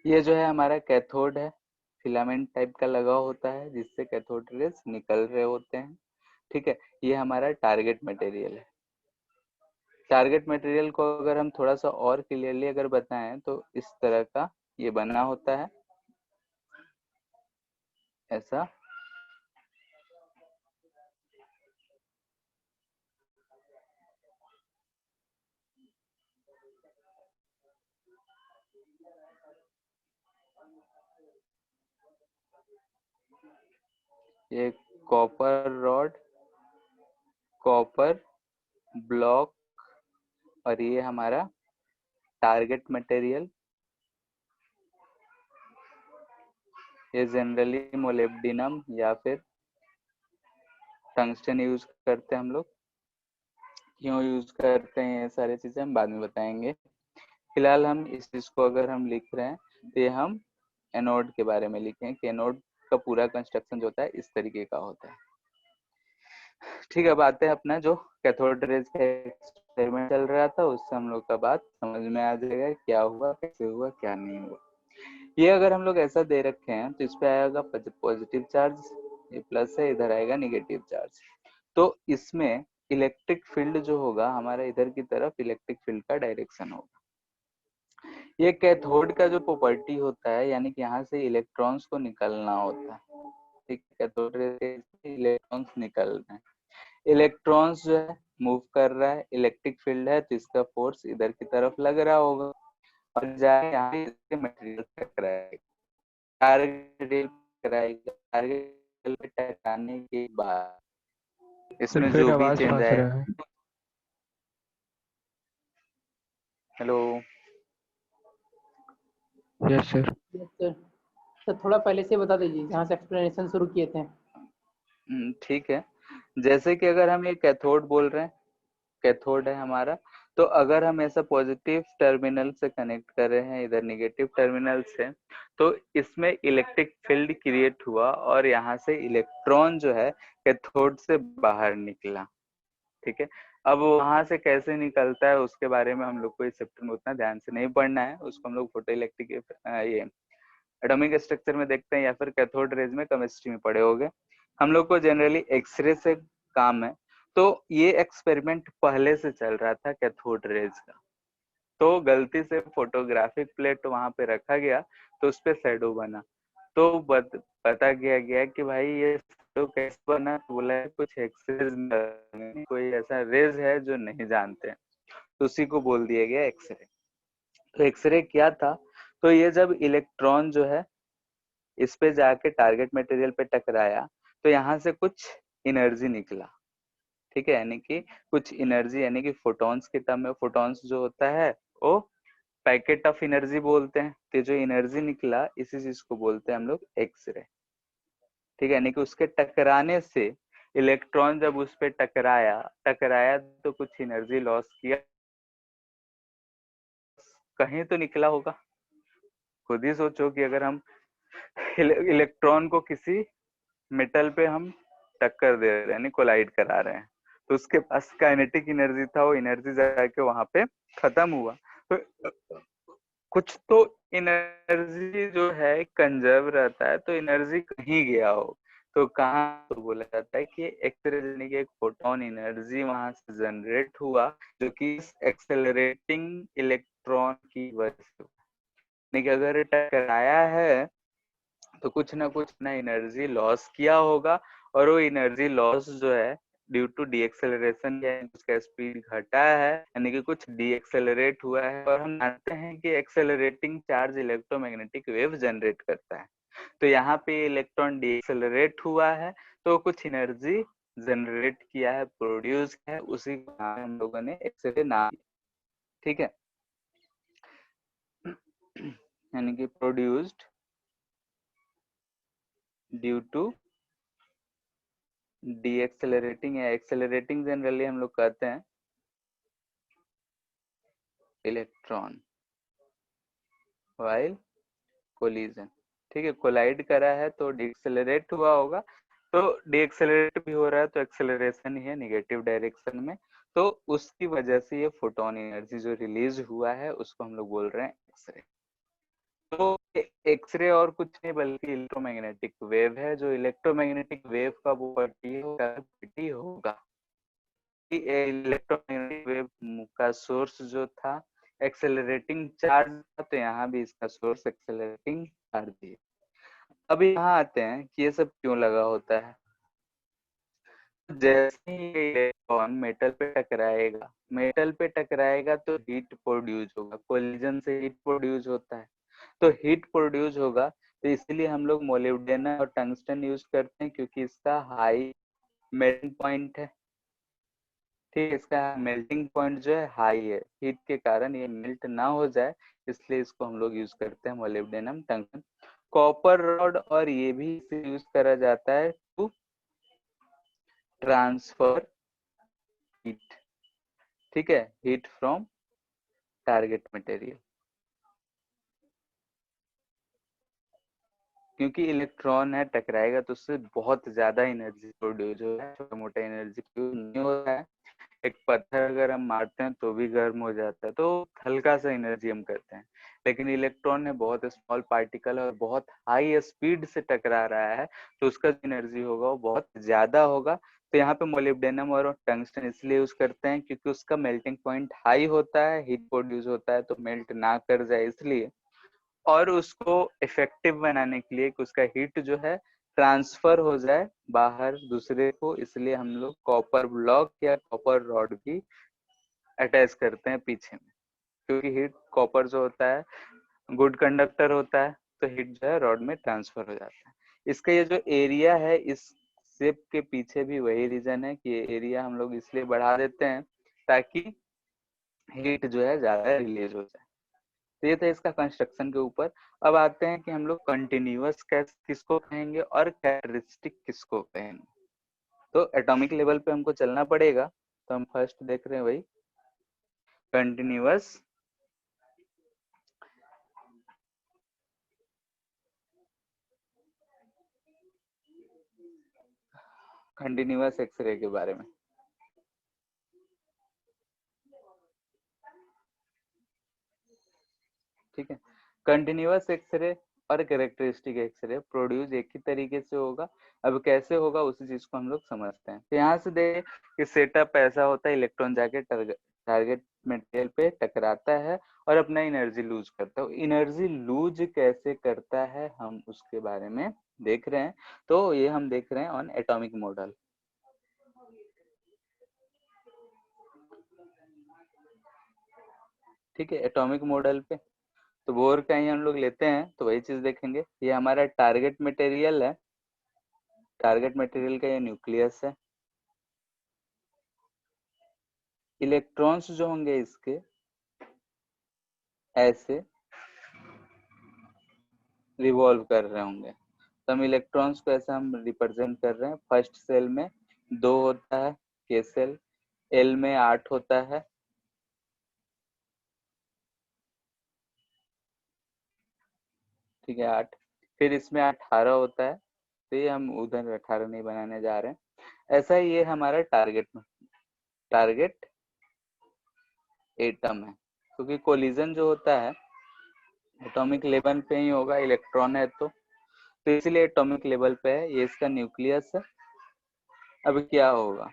ये जो है हमारा कैथोड है, फिलामेंट टाइप का लगा होता है जिससे कैथोड रेज निकल रहे होते हैं। ठीक है, ये हमारा टारगेट मटेरियल है। टारगेट मटेरियल को अगर हम थोड़ा सा और क्लियरली अगर बताएं तो इस तरह का ये बना होता है, ऐसा। ये कॉपर रॉड, कॉपर ब्लॉक, और ये हमारा टारगेट मटेरियल। ये जनरली मोलिब्डेनम या फिर टंगस्टन यूज करते हैं हम लोग। क्यों यूज करते हैं ये सारी चीजें हम बाद में बताएंगे। फिलहाल हम इस चीज को अगर हम लिख रहे हैं तो ये हम एनोड के बारे में लिखें कि एनोड का पूरा कंस्ट्रक्शन जो होता है इस तरीके का होता है। ठीक है, अब आते हैं अपना जो कैथोड रेज का एक्सपेरिमेंट चल रहा था, उससे हम लोग का बात समझ में आ जाएगा क्या हुआ, कैसे हुआ, क्या नहीं हुआ। ये अगर हम लोग ऐसा दे रखे हैं तो इस पे आएगा पॉजिटिव चार्ज, ये प्लस है, इधर आएगा निगेटिव चार्ज। तो इसमें इलेक्ट्रिक फील्ड जो होगा हमारा इधर की तरफ इलेक्ट्रिक फील्ड का डायरेक्शन होगा। ये कैथोड का जो प्रॉपर्टी होता है, यानी कि यहाँ से इलेक्ट्रॉन्स को निकलना होता है। ठीक है, कैथोड रे से इलेक्ट्रॉन्स निकल रहे हैं, इलेक्ट्रॉन्स जो है मूव कर रहा है, इलेक्ट्रिक फील्ड है तो इसका फोर्स इधर की तरफ लग रहा होगा और जाके यहाँ इसके मटेरियल पे टकराएगा, टारगेट पे टकराने के बाद सर इसमें फिर जो भी आवाज चेंज फंस आएगा। रहा है। Hello, yes sir. Yes sir. Sir थोड़ा पहले से बता दीजिए जहाँ से एक्सप्लेनेशन शुरू किए थे। ठीक है, जैसे कि अगर हम ये कैथोड बोल रहे हैं, कैथोड है हमारा, तो अगर हम ऐसा पॉजिटिव टर्मिनल से कनेक्ट कर रहे हैं इधर निगेटिव टर्मिनल से, तो इसमें इलेक्ट्रिक फील्ड क्रिएट हुआ और यहाँ से इलेक्ट्रॉन जो है कैथोड से बाहर निकला। ठीक है, अब वहां से कैसे निकलता है उसके बारे में हम लोग को इस चैप्टर में उतना ध्यान से नहीं पढ़ना है, उसको हम लोग फोटो इलेक्ट्रिक ये एटॉमिक स्ट्रक्चर में देखते हैं या फिर कैथोड रेज में केमिस्ट्री में पढ़े होंगे। हम लोग को जनरली एक्सरे से काम है, तो ये एक्सपेरिमेंट पहले से चल रहा था कैथोड रेज का, तो गलती से फोटोग्राफिक प्लेट वहां पे रखा गया तो उस पे शैडो बना, तो पता गया कि भाई ये शैडो कैसे बना, तो बोला कुछ एक्सरे, कोई ऐसा रेज है जो नहीं जानते हैं, तो उसी को बोल दिया गया एक्सरे। तो एक्सरे क्या था, तो ये जब इलेक्ट्रॉन जो है इस पे जाके टारगेट मटेरियल पे टकराया तो यहाँ से कुछ एनर्जी निकला। ठीक है, यानी कि कुछ एनर्जी, यानी कि फोटॉन्स की टर्म में फोटॉन्स जो होता है वो पैकेट ऑफ एनर्जी बोलते हैं, तो जो एनर्जी निकला इसी चीज को बोलते हैं हम लोग एक्सरे। ठीक है, यानी कि उसके टकराने से इलेक्ट्रॉन जब उस पे टकराया तो कुछ एनर्जी लॉस किया, कहीं तो निकला होगा। खुद ही सोचो कि अगर हम इलेक्ट्रॉन को किसी मेटल पे हम टक्कर दे रहे हैं, यानी कोलाइड करा रहे हैं, तो उसके पास काइनेटिक एनर्जी था, वो एनर्जी जाके वहां पे खत्म हुआ, तो कुछ तो एनर्जी जो है कंजर्व रहता है, तो एनर्जी कहीं गया हो तो कहाँ, तो बोला जाता है कि एक्सरे यानी कि एक फोटोन एनर्जी वहां से जनरेट हुआ जो कि एक्सेलरेटिंग इलेक्ट्रॉन की वजह से, यानी कि अगर टकराया है तो कुछ ना कुछ ना एनर्जी लॉस किया होगा, और वो एनर्जी लॉस जो है ड्यू टू डी एक्सेलरेशन, उसका स्पीड घटा है, यानी कि कुछ डी एक्सेलरेट हुआ है, और हम जानते हैं कि accelerating charge electromagnetic wave generate करता है, तो यहाँ पे इलेक्ट्रॉन डी एक्सेलरेट हुआ है तो कुछ एनर्जी जनरेट किया है, प्रोड्यूस किया है, उसी को हम लोगों ने एक्सरे नाम दिया। ठीक है, यानी कि produced due to deaccelerating या एक्सेलरेटिंग, जनरली हम लोग कहते हैं इलेक्ट्रॉन व्हाइल कोलिजन। ठीक है, कोलाइड करा है तो डीएक्सेलरेट हुआ होगा, तो डीएक्सेलरेट भी हो रहा है तो एक्सेलरेशन ही है नेगेटिव डायरेक्शन में, तो उसकी वजह से ये फोटोन एनर्जी जो रिलीज हुआ है उसको हम लोग बोल रहे हैं एक्सरे। तो एक्सरे और कुछ नहीं बल्कि इलेक्ट्रोमैग्नेटिक वेव है, जो इलेक्ट्रोमैग्नेटिक वेव का वो प्रॉपर्टी होगा, इलेक्ट्रोमैग्नेटिक वेव का सोर्स जो था एक्सेलरेटिंग चार्ज था, तो यहाँ भी इसका सोर्स एक्सेलरेटिंग चार्ज है। अभी यहाँ आते हैं कि ये सब क्यों लगा होता है। जैसे ही इलेक्ट्रॉन मेटल पे टकराएगा तो हीट प्रोड्यूस होगा, कोलिजन से हीट प्रोड्यूस होता है, तो हीट प्रोड्यूस होगा, तो इसीलिए हम लोग मोलिब्डेनम और टंगस्टन यूज करते हैं क्योंकि इसका हाई मेल्टिंग पॉइंट है। ठीक है, इसका मेल्टिंग पॉइंट जो है हाई है, हीट के कारण ये मेल्ट ना हो जाए, इसलिए इसको हम लोग यूज करते हैं मोलिब्डेनम टंगस्टन। कॉपर रॉड और ये भी यूज करा जाता है टू ट्रांसफर हीट। ठीक है, हीट फ्रॉम टारगेट मटेरियल। क्योंकि इलेक्ट्रॉन है टकराएगा तो उससे बहुत ज्यादा एनर्जी प्रोड्यूस हो है, छोटा मोटा एनर्जी प्रोड्यूस नहीं हो रहा है। एक पत्थर अगर हम मारते हैं तो भी गर्म हो जाता है, तो हल्का सा एनर्जी हम करते हैं। लेकिन इलेक्ट्रॉन है बहुत स्मॉल पार्टिकल और बहुत हाई स्पीड से टकरा रहा है, तो उसका जो एनर्जी होगा वो बहुत ज्यादा होगा। तो यहाँ पे मोलिब्डेनम और टंगस्टन इसलिए यूज करते हैं क्योंकि उसका मेल्टिंग पॉइंट हाई होता है, हीट प्रोड्यूस होता है तो मेल्ट ना कर जाए इसलिए, और उसको इफेक्टिव बनाने के लिए कि उसका हीट जो है ट्रांसफर हो जाए बाहर दूसरे को, इसलिए हम लोग कॉपर ब्लॉक या कॉपर रॉड भी अटैच करते हैं पीछे में। क्योंकि हीट कॉपर जो होता है गुड कंडक्टर होता है, तो हीट जो है रॉड में ट्रांसफर हो जाता है। इसका ये जो एरिया है इस शेप के पीछे भी वही रीजन है कि ये एरिया हम लोग इसलिए बढ़ा देते हैं ताकि हीट जो है ज्यादा रिलीज हो जाए। तो ये था इसका कंस्ट्रक्शन के ऊपर। अब आते हैं कि हम लोग कंटिन्यूअस किसको कहेंगे और कैरेक्टरिस्टिक किसको कहेंगे। तो एटॉमिक लेवल पे हमको चलना पड़ेगा, तो हम फर्स्ट देख रहे हैं वही कंटिन्यूअस कंटिन्यूअस एक्सरे के बारे में। ठीक है, कंटिन्यूअस एक्सरे और कैरेक्टरिस्टिक एक्सरे प्रोड्यूस एक ही तरीके से होगा। अब कैसे होगा उसी चीज को हम लोग समझते हैं। तो यहाँ से देख कि सेटअप ऐसा होता है, इलेक्ट्रॉन जाके टारगेट मटेरियल पे टकराता है और अपना एनर्जी लूज करता है। एनर्जी लूज कैसे करता है हम उसके बारे में देख रहे हैं। तो ये हम देख रहे हैं ऑन एटॉमिक मॉडल। ठीक है, एटॉमिक मॉडल पे तो बोर का ही हम लोग लेते हैं तो वही चीज देखेंगे। ये हमारा टारगेट मटेरियल है, टारगेट मटेरियल का ये न्यूक्लियस है। इलेक्ट्रॉन्स जो होंगे इसके ऐसे रिवॉल्व कर रहे होंगे, तो हम इलेक्ट्रॉन्स को ऐसा हम रिप्रेजेंट कर रहे हैं। फर्स्ट सेल में 2 होता है के सेल, एल में 8 होता है, ठीक है 8। फिर इसमें 18 होता है, तो ये हम उधर 18 नहीं बनाने जा रहे हैं। ऐसा ही ये हमारा टारगेट एटम है, क्योंकि कोलिजन जो होता है एटॉमिक लेवल पे ही होगा, इलेक्ट्रॉन है तो इसलिए एटॉमिक लेवल पे है। ये इसका न्यूक्लियस है। अब क्या होगा,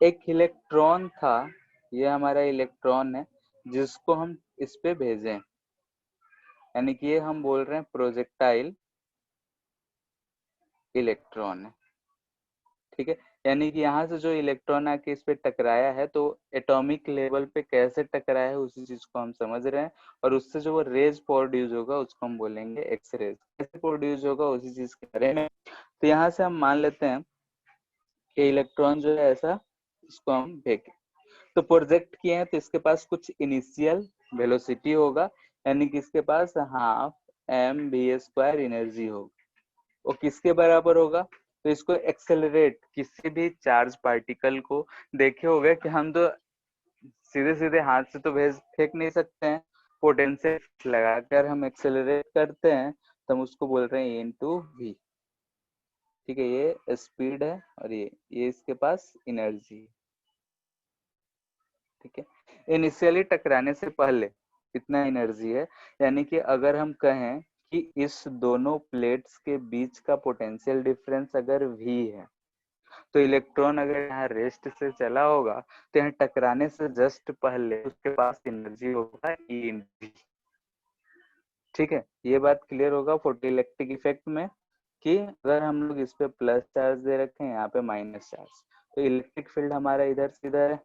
एक इलेक्ट्रॉन था, ये हमारा इलेक्ट्रॉन है जिसको हम इस पे भेजें, यानी कि ये हम बोल रहे हैं प्रोजेक्टाइल इलेक्ट्रॉन है। ठीक है, यानी कि यहाँ से जो इलेक्ट्रॉन आके इस पे टकराया है तो एटॉमिक लेवल पे कैसे टकराया है उसी चीज को हम समझ रहे हैं, और उससे जो वो रेज प्रोड्यूस होगा उसको हम बोलेंगे एक्स रेज। कैसे प्रोड्यूस होगा उसी चीज के बारे में। तो यहाँ से हम मान लेते हैं कि इलेक्ट्रॉन जो है ऐसा इसको हम फेंके तो प्रोजेक्ट किए हैं, तो इसके पास कुछ इनिशियल वेलोसिटी होगा, यानी कि इसके पास हाफ mv² एनर्जी होगी। वो किसके बराबर होगा, तो इसको एक्सेलरेट किसी भी चार्ज पार्टिकल को देखे होगा कि हम तो सीधे सीधे हाथ से तो भेज फेंक नहीं सकते हैं, पोटेंशियल लगाकर हम एक्सेलरेट करते हैं, तो हम उसको बोल रहे हैं E/v। ठीक है, ये स्पीड है और ये इसके पास एनर्जी है। ठीक है, इनिशियली टकराने से पहले कितना एनर्जी है, यानी कि अगर हम कहें कि इस दोनों प्लेट्स के बीच का पोटेंशियल डिफरेंस अगर v है, तो इलेक्ट्रॉन अगर यहाँ रेस्ट से चला होगा तो यहाँ टकराने से जस्ट पहले उसके पास एनर्जी होगा E/v। ठीक है, ये बात क्लियर होगा फोटो इलेक्ट्रिक इफेक्ट में कि अगर हम लोग इस पे प्लस चार्ज दे रखे हैं, यहाँ पे माइनस चार्ज, तो इलेक्ट्रिक फील्ड हमारा इधर से इधर है,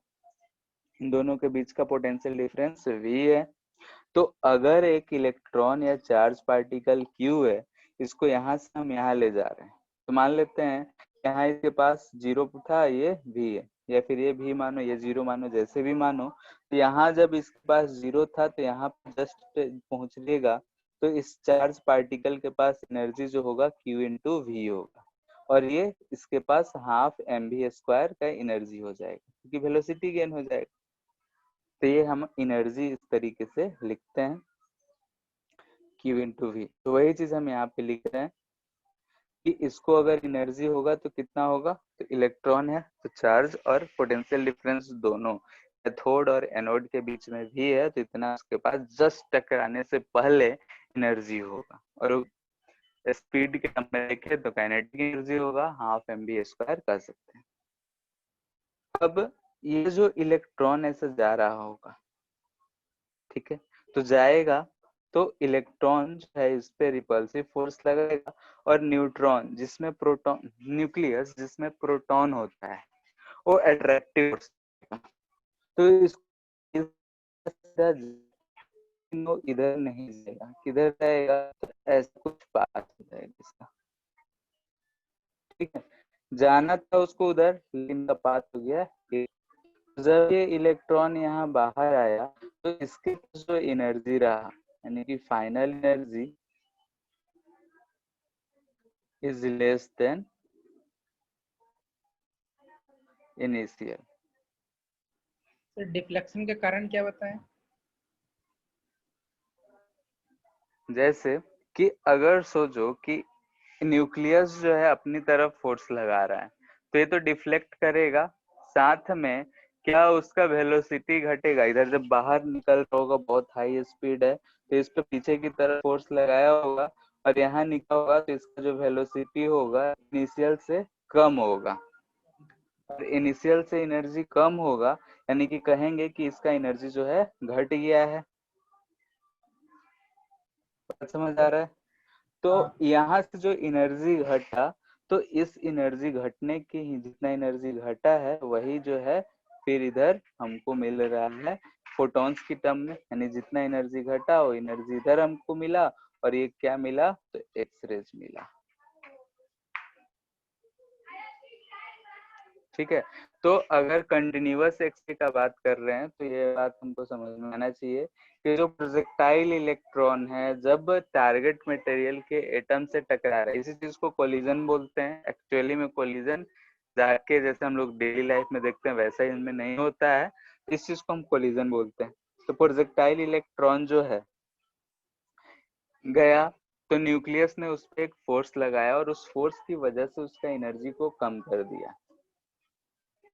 इन दोनों के बीच का पोटेंशियल डिफरेंस v है। तो अगर एक इलेक्ट्रॉन या चार्ज पार्टिकल q है, इसको यहाँ से हम यहाँ ले जा रहे हैं, तो मान लेते हैं यहाँ इसके पास 0 था, ये v है, या फिर ये v मानो ये 0 मानो, जैसे भी मानो। तो यहाँ जब इसके पास 0 था तो यहाँ जस्ट पहुंचेगा, तो इस चार्ज पार्टिकल के पास एनर्जी जो होगा q/v होगा, और ये इसके पास हाफ mv² का एनर्जी हो जाएगा क्योंकि वेलोसिटी गेन हो जाएगा। तो ये हम एनर्जी इस तरीके से लिखते हैं Q into V। तो वही चीज हम यहाँ पे लिख रहे हैं कि इसको अगर एनर्जी होगा तो कितना होगा, तो इलेक्ट्रॉन है तो चार्ज और पोटेंशियल डिफरेंस दोनों कैथोड और एनोड के बीच में भी है, तो इतना उसके पास जस्ट टकराने से पहले एनर्जी होगा। और स्पीड के टर्म में देखें तो काइनेटिक एनर्जी होगा हाफ mv² कर सकते हैं। अब ये जो इलेक्ट्रॉन ऐसे जा रहा होगा, ठीक है, तो जाएगा तो इलेक्ट्रॉन जो है इस पे रिपल्सिव फोर्स लगेगा, और न्यूट्रॉन जिसमें प्रोटॉन, न्यूक्लियस जिसमें प्रोटॉन होता है, वो अट्रैक्टिव फोर्स, तो इधर नहीं जाएगा, किधर जाएगा, तो ऐसा कुछ पास हो जाएगा इसका, ठीक है। जाना था उसको उधर, लेकिन का पास हो गया। जब ये इलेक्ट्रॉन यहाँ बाहर आया तो इसके जो एनर्जी रहा, यानी कि final energy is less than initial. Sir deflection के कारण क्या बताएं? जैसे कि अगर सोचो कि न्यूक्लियस जो है अपनी तरफ फोर्स लगा रहा है, तो ये तो डिफ्लेक्ट करेगा, साथ में क्या उसका वेलोसिटी घटेगा, इधर जब बाहर निकल रहा होगा बहुत हाई स्पीड है तो इस पे पीछे की तरफ फोर्स लगाया होगा, और यहाँ निकला होगा तो इसका जो वेलोसिटी होगा इनिशियल से कम होगा, और इनिशियल से एनर्जी कम होगा, यानी कि कहेंगे कि इसका एनर्जी जो है घट गया है। समझ आ रहा है? तो यहाँ से जो एनर्जी घटा, तो इस एनर्जी घटने की ही जितना एनर्जी घटा है वही जो है फिर इधर हमको मिल रहा है फोटॉन्स की टर्म में, यानी जितना एनर्जी घटा वो एनर्जी इधर हमको मिला, और ये क्या मिला, तो एक्स रेज मिला, ठीक है। तो अगर कंटिन्यूअस एक्स-रे का बात कर रहे हैं तो ये बात हमको समझ में आना चाहिए कि जो प्रोजेक्टाइल इलेक्ट्रॉन है जब टारगेट मटेरियल के एटम से टकरा रहा है, इसी चीज को कोलिजन बोलते हैं। एक्चुअली में कोलिजन जाके जैसे हम लोग डेली लाइफ में देखते हैं वैसा ही इनमें नहीं होता है, इस चीज को हम कोलिजन बोलते हैं। तो प्रोजेक्टाइल इलेक्ट्रॉन जो है गया, तो न्यूक्लियस ने उस पर एक फोर्स लगाया और उस फोर्स की वजह से उसका एनर्जी को कम कर दिया,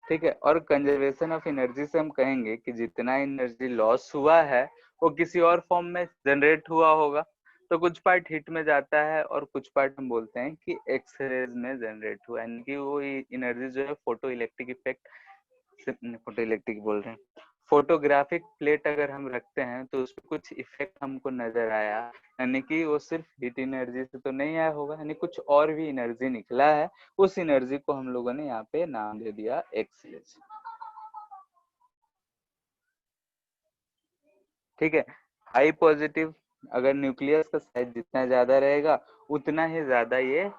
ठीक है। और कंजर्वेशन ऑफ एनर्जी से हम कहेंगे कि जितना एनर्जी लॉस हुआ है वो किसी और फॉर्म में जनरेट हुआ होगा, तो कुछ पार्ट हीट में जाता है और कुछ पार्ट हम बोलते हैं कि एक्स रेज में जनरेट हुआ, यानी कि वो एनर्जी जो है photo electric effect, photo electric बोल रहे हैं, फोटोग्राफिक प्लेट अगर हम रखते हैं तो उसमें कुछ इफेक्ट हमको नजर आया, यानी कि वो सिर्फ हीट एनर्जी से तो नहीं आया होगा, यानी कुछ और भी एनर्जी निकला है, उस एनर्जी को हम लोगों ने यहाँ पे नाम दे दिया एक्स रेज, ठीक है। हाई पॉजिटिव, अगर न्यूक्लियस का साइज जितना ज्यादा रहेगा उतना ही ज्यादा ये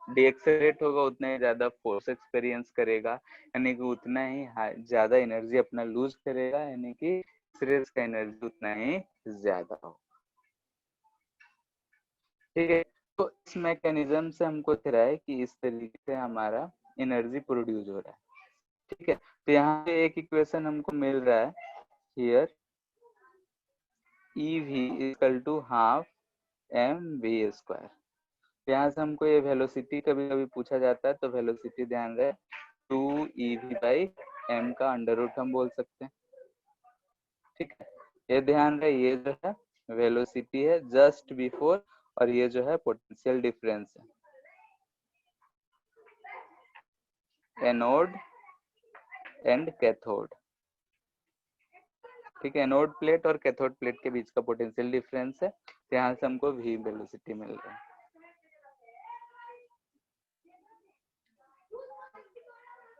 डीएक्सेलेरेट होगा, उतना ही ज्यादा फोर्स एक्सपीरियंस करेगा, यानी कि उतना ही ज्यादा एनर्जी अपना लूज करेगा, यानी कि एक्स रेज का एनर्जी उतना ही ज्यादा होगा, ठीक है। तो इस मैकेनिज्म से हमको दिख रहा है कि इस तरीके से हमारा एनर्जी प्रोड्यूस हो रहा है, ठीक है। तो यहाँ पे एक इक्वेशन हमको मिल रहा है here, EV equal to half mv²। यहाँ से हमको ये वेलोसिटी कभी कभी पूछा जाता है, तो वेलोसिटी ध्यान रहे 2ev/m का अंडर रूट हम बोल सकते हैं, ठीक है। ये ध्यान रहे ये जो है वेलोसिटी है जस्ट बिफोर, और ये जो है पोटेंशियल डिफरेंस है एनोड एंड कैथोड, ठीक है। एनोड प्लेट और कैथोड प्लेट के बीच का पोटेंशियल डिफरेंस है, तो यहाँ से हमको v वेलोसिटी मिल रहा है,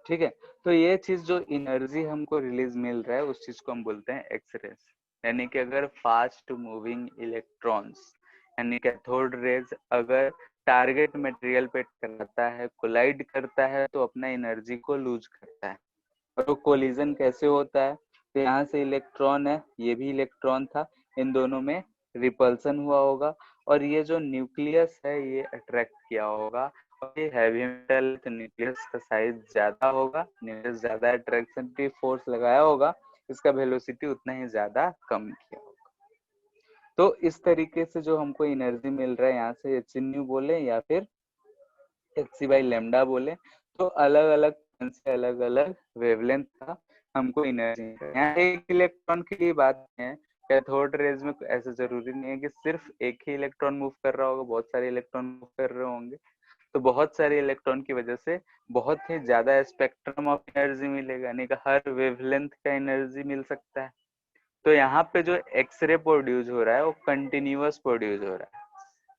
ठीक है। तो ये चीज जो एनर्जी हमको रिलीज मिल रहा है उस चीज को हम बोलते हैं एक्स रेज, यानी कि अगर फास्ट मूविंग इलेक्ट्रॉन्स यानी कैथोड रेज अगर टारगेट मटेरियल पे टकराता है, कोलाइड करता है, तो अपना एनर्जी को लूज करता है। और वो कोलिजन कैसे होता है, तो यहाँ से इलेक्ट्रॉन है, ये भी इलेक्ट्रॉन था, इन दोनों में रिपल्सन हुआ होगा, और ये जो न्यूक्लियस है ये अट्रैक्ट किया होगा, और ये हैवी मेटल तो न्यूक्लियस का साइज ज्यादा होगा, न्यूक्लियस ज्यादा अट्रैक्शन फोर्स लगाया होगा, इसका वेलोसिटी उतना ही ज्यादा कम किया होगा। तो इस तरीके से जो हमको एनर्जी मिल रहा है यहाँ से एच न्यू बोले या फिर एच बाई लेमडा बोले, तो अलग अलग से अलग अलग वेवलेंथ का हमको एनर्जी मिल रहा है। यहाँ एक इलेक्ट्रॉन के लिए बात है, कैथोड रेज में ऐसा जरूरी नहीं है कि सिर्फ एक ही इलेक्ट्रॉन मूव कर रहा होगा, बहुत सारे इलेक्ट्रॉन मूव कर रहे होंगे। तो बहुत सारे इलेक्ट्रॉन की वजह से बहुत ही ज्यादा स्पेक्ट्रम ऑफ एनर्जी मिलेगा, यानी कि हर वेवलेंथ का एनर्जी मिल सकता है। तो यहाँ पे जो एक्सरे प्रोड्यूस हो रहा है वो कंटिन्यूअस प्रोड्यूस हो रहा है,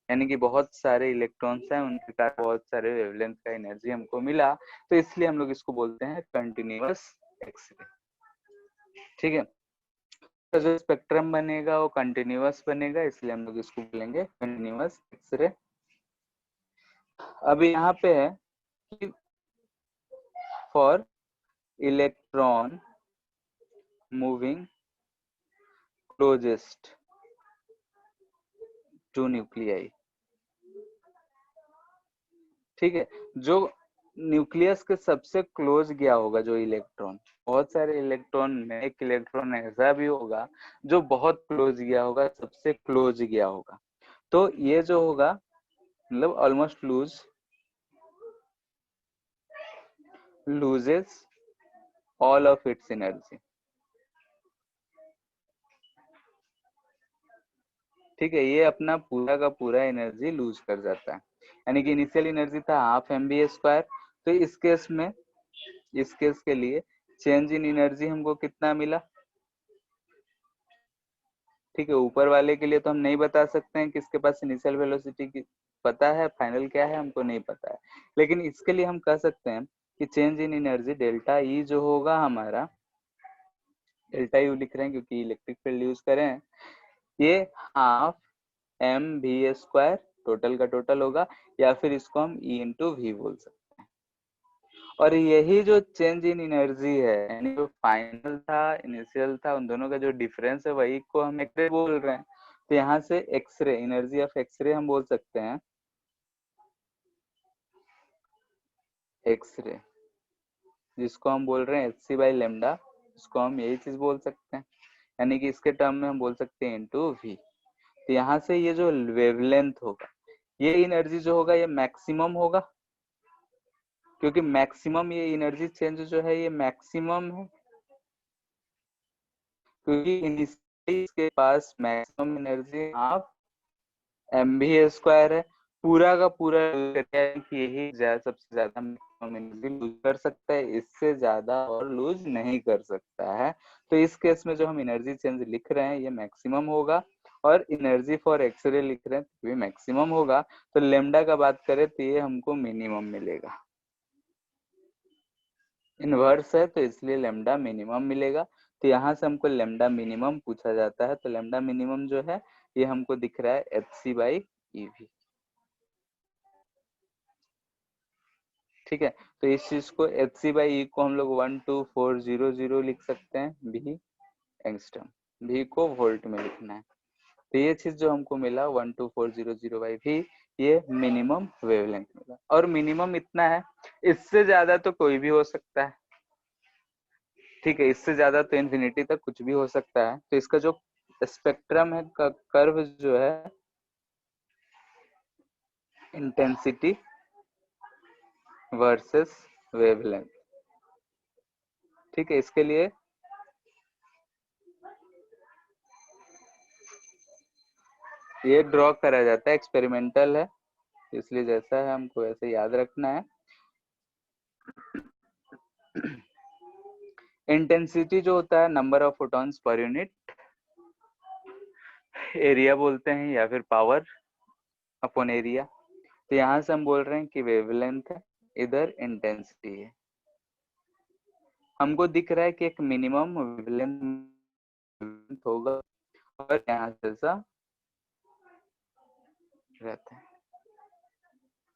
यानी कि बहुत सारे इलेक्ट्रॉन्स हैं, उनके कारण बहुत सारे वेवलेंथ का एनर्जी हमको मिला, तो इसलिए हम लोग इसको बोलते हैं कंटिन्यूअस एक्सरे। ठीक है, तो जो स्पेक्ट्रम बनेगा वो कंटिन्यूअस बनेगा, इसलिए हम लोग इसको बोलेंगे कंटिन्यूअस एक्सरे। अब यहाँ पे है कि for electron moving closest two nuclei, ठीक है, जो न्यूक्लियस के सबसे क्लोज गया होगा जो इलेक्ट्रॉन, बहुत सारे इलेक्ट्रॉन में एक इलेक्ट्रॉन ऐसा भी होगा जो बहुत क्लोज गया होगा, सबसे क्लोज गया होगा, तो ये जो होगा मतलब almost loses all of its energy. ठीक है, ये अपना पूरा का पूरा एनर्जी लूज कर जाता है, यानी कि इनिशियल एनर्जी था हाफ mv², तो इस केस में, इस केस के लिए चेंज इन एनर्जी हमको कितना मिला। ठीक है, ऊपर वाले के लिए तो हम नहीं बता सकते हैं, किसके पास इनिशियल वेलोसिटी की पता है, फाइनल क्या है हमको नहीं पता है, लेकिन इसके लिए हम कह सकते हैं कि change in energy delta E जो होगा हमारा, डेल्टा यू लिख रहे हैं क्योंकि इलेक्ट्रिक फील्ड यूज करें हैं, ये हाफ mv² टोटल का टोटल होगा, या फिर इसको हम E इंटू वी बोल सकते हैं। और यही जो चेंज इन एनर्जी है, यानी जो फाइनल था इनिशियल था, उन दोनों का जो डिफरेंस है वही को हम एक्सरे बोल रहे हैं। तो यहाँ से एक्सरे, एनर्जी ऑफ एक्सरे हम बोल सकते हैं एक्सरे, जिसको हम बोल रहे हैं एच सी बाई लेमडा, इसको हम यही चीज बोल सकते हैं, यानी कि इसके टर्म में हम बोल सकते हैं इनटू वी। तो यहाँ से ये जो वेवलेंथ होगा, ये एनर्जी जो होगा ये मैक्सिमम होगा, क्योंकि मैक्सिमम ये एनर्जी चेंज जो है ये मैक्सिमम है, क्योंकि इनिशियली इसके पास मैक्सिमम एनर्जी हाफ mv² है, पूरा का पूरा कि यही सबसे ज्यादा मैक्सिमम एनर्जी लूज कर सकता है, इससे ज्यादा और लूज नहीं कर सकता है। तो इस केस में जो हम एनर्जी चेंज लिख रहे हैं ये मैक्सिमम होगा, और एनर्जी फॉर एक्सरे लिख रहे हैं तो भी मैक्सिमम होगा। तो लेमडा का बात करें तो ये हमको मिनिमम मिलेगा, इनवर्स है तो इसलिए लेमडा मिनिमम मिलेगा। तो यहाँ से हमको लेमडा मिनिमम पूछा जाता है, तो लेमडा मिनिमम जो है ये हमको दिख रहा है एच सी बाई ईवी। ठीक है, तो इस चीज को एच सी बाई ई को हम लोग 12400 लिख सकते हैं, भी एंगस्ट्रम, भी को वोल्ट में लिखना है। तो ये चीज जो हमको मिला 12400 बाई भी, ये मिनिमम वेवलेंथ मिला, और मिनिमम इतना है, इससे ज्यादा तो कोई भी हो सकता है। ठीक है, इससे ज्यादा तो इन्फिनिटी तक कुछ भी हो सकता है। तो इसका जो स्पेक्ट्रम है का कर्व जो है इंटेंसिटी वर्सेस वेवलेंथ, ठीक है, इसके लिए ये ड्रॉ करा जाता है, एक्सपेरिमेंटल है इसलिए जैसा है हमको वैसे याद रखना है। इंटेंसिटी जो होता है number of photons per unit area बोलते हैं, या फिर पावर अपॉन एरिया। तो यहाँ से हम बोल रहे हैं कि वेवलेंथ है, इधर इंटेंसिटी है। हमको दिख रहा है कि एक मिनिमम वेवलेंथ होगा, और यहाँ से ऐसा रहता है।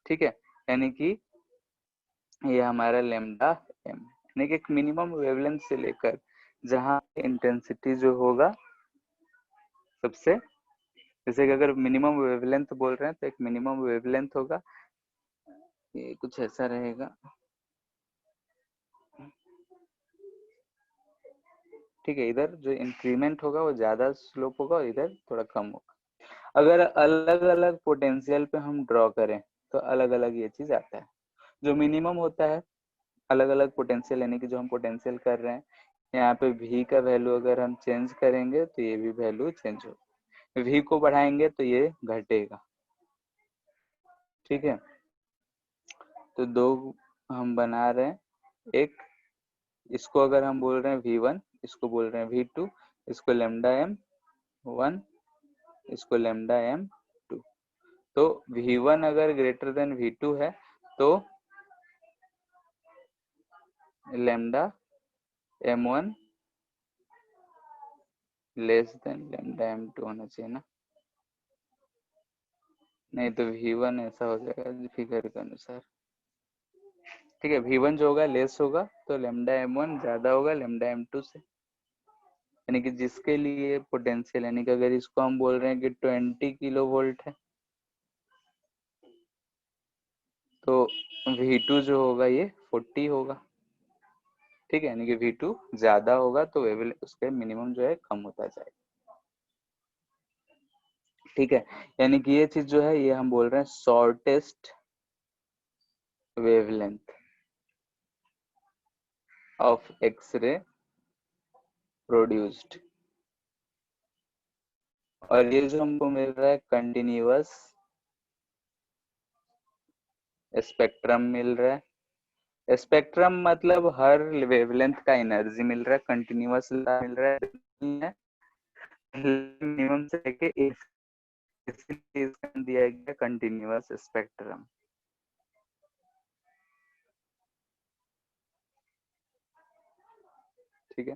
ठीक है, यानी कि ये हमारा लेमडा एम, यानी कि एक मिनिमम वेवलेंथ से लेकर जहाँ इंटेंसिटी जो होगा सबसे, जैसे कि अगर मिनिमम वेवलेंथ बोल रहे हैं तो एक मिनिमम वेवलेंथ होगा, ये कुछ ऐसा रहेगा। ठीक है, इधर जो इंक्रीमेंट होगा वो ज्यादा स्लोप होगा और इधर थोड़ा कम होगा। अगर अलग अलग पोटेंशियल पे हम ड्रॉ करें तो अलग अलग ये चीज आता है। जो मिनिमम होता है अलग अलग पोटेंशियल, यानी कि जो हम पोटेंशियल कर रहे हैं, यहाँ पे v का वैल्यू अगर हम चेंज करेंगे तो ये भी वैल्यू चेंज होगा, v को बढ़ाएंगे तो ये घटेगा। ठीक है, तो दो हम बना रहे हैं, एक इसको अगर हम बोल रहे हैं v1, इसको बोल रहे हैं v2, इसको लैम्डा m1, इसको लैम्डा m2। तो v1 अगर ग्रेटर देन v2 है तो lambda m1 less than lambda m2 होना चाहिए ना, नहीं तो v1 ऐसा हो जाएगा फिगर के अनुसार। ठीक है, v1 जो होगा लेस होगा तो लैम्डा m1 ज्यादा होगा लैम्डा m2 से, यानी कि जिसके लिए पोटेंशियल, यानी कि अगर इसको हम बोल रहे हैं कि 20 किलो वोल्ट है तो v2 जो होगा ये 40 होगा। ठीक है, यानी कि v2 ज्यादा होगा तो उसके मिनिमम जो है कम होता जाएगा। ठीक है, यानी कि ये चीज जो है ये हम बोल रहे हैं shortest wavelength of X-ray produced, और ये जो हमको मिल रहा है कंटिन्यूअस स्पेक्ट्रम मिल रहा है। स्पेक्ट्रम मतलब हर वेवलेंथ का एनर्जी मिल रहा है, कंटिन्यूअस मिल रहा है मिनिमम से लेके इसलिए इसका नाम दिया गया कंटिन्यूअस स्पेक्ट्रम। ठीक है,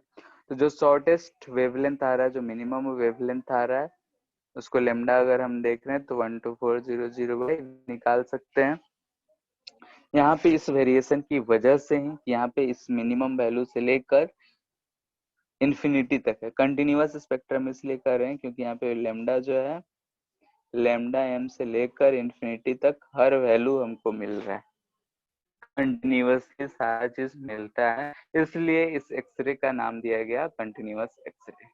तो जो शॉर्टेस्ट वेवलेंथ आ रहा है, जो मिनिमम वेवलेंथ आ रहा है, उसको लेमडा अगर हम देख रहे हैं तो 12400 निकाल सकते हैं। यहाँ पे इस वेरिएशन की वजह से ही यहाँ पे इस मिनिमम वैल्यू से लेकर इन्फिनिटी तक है। कंटिन्यूअस स्पेक्ट्रम इसलिए कर रहे हैं क्योंकि यहाँ पे लेमडा जो है लेमडा m से लेकर इन्फिनिटी तक हर वैल्यू हमको मिल रहा है, कंटिन्यूअसली सारा चीज मिलता है, इसलिए इस एक्सरे का नाम दिया गया कंटिन्यूअस एक्सरे।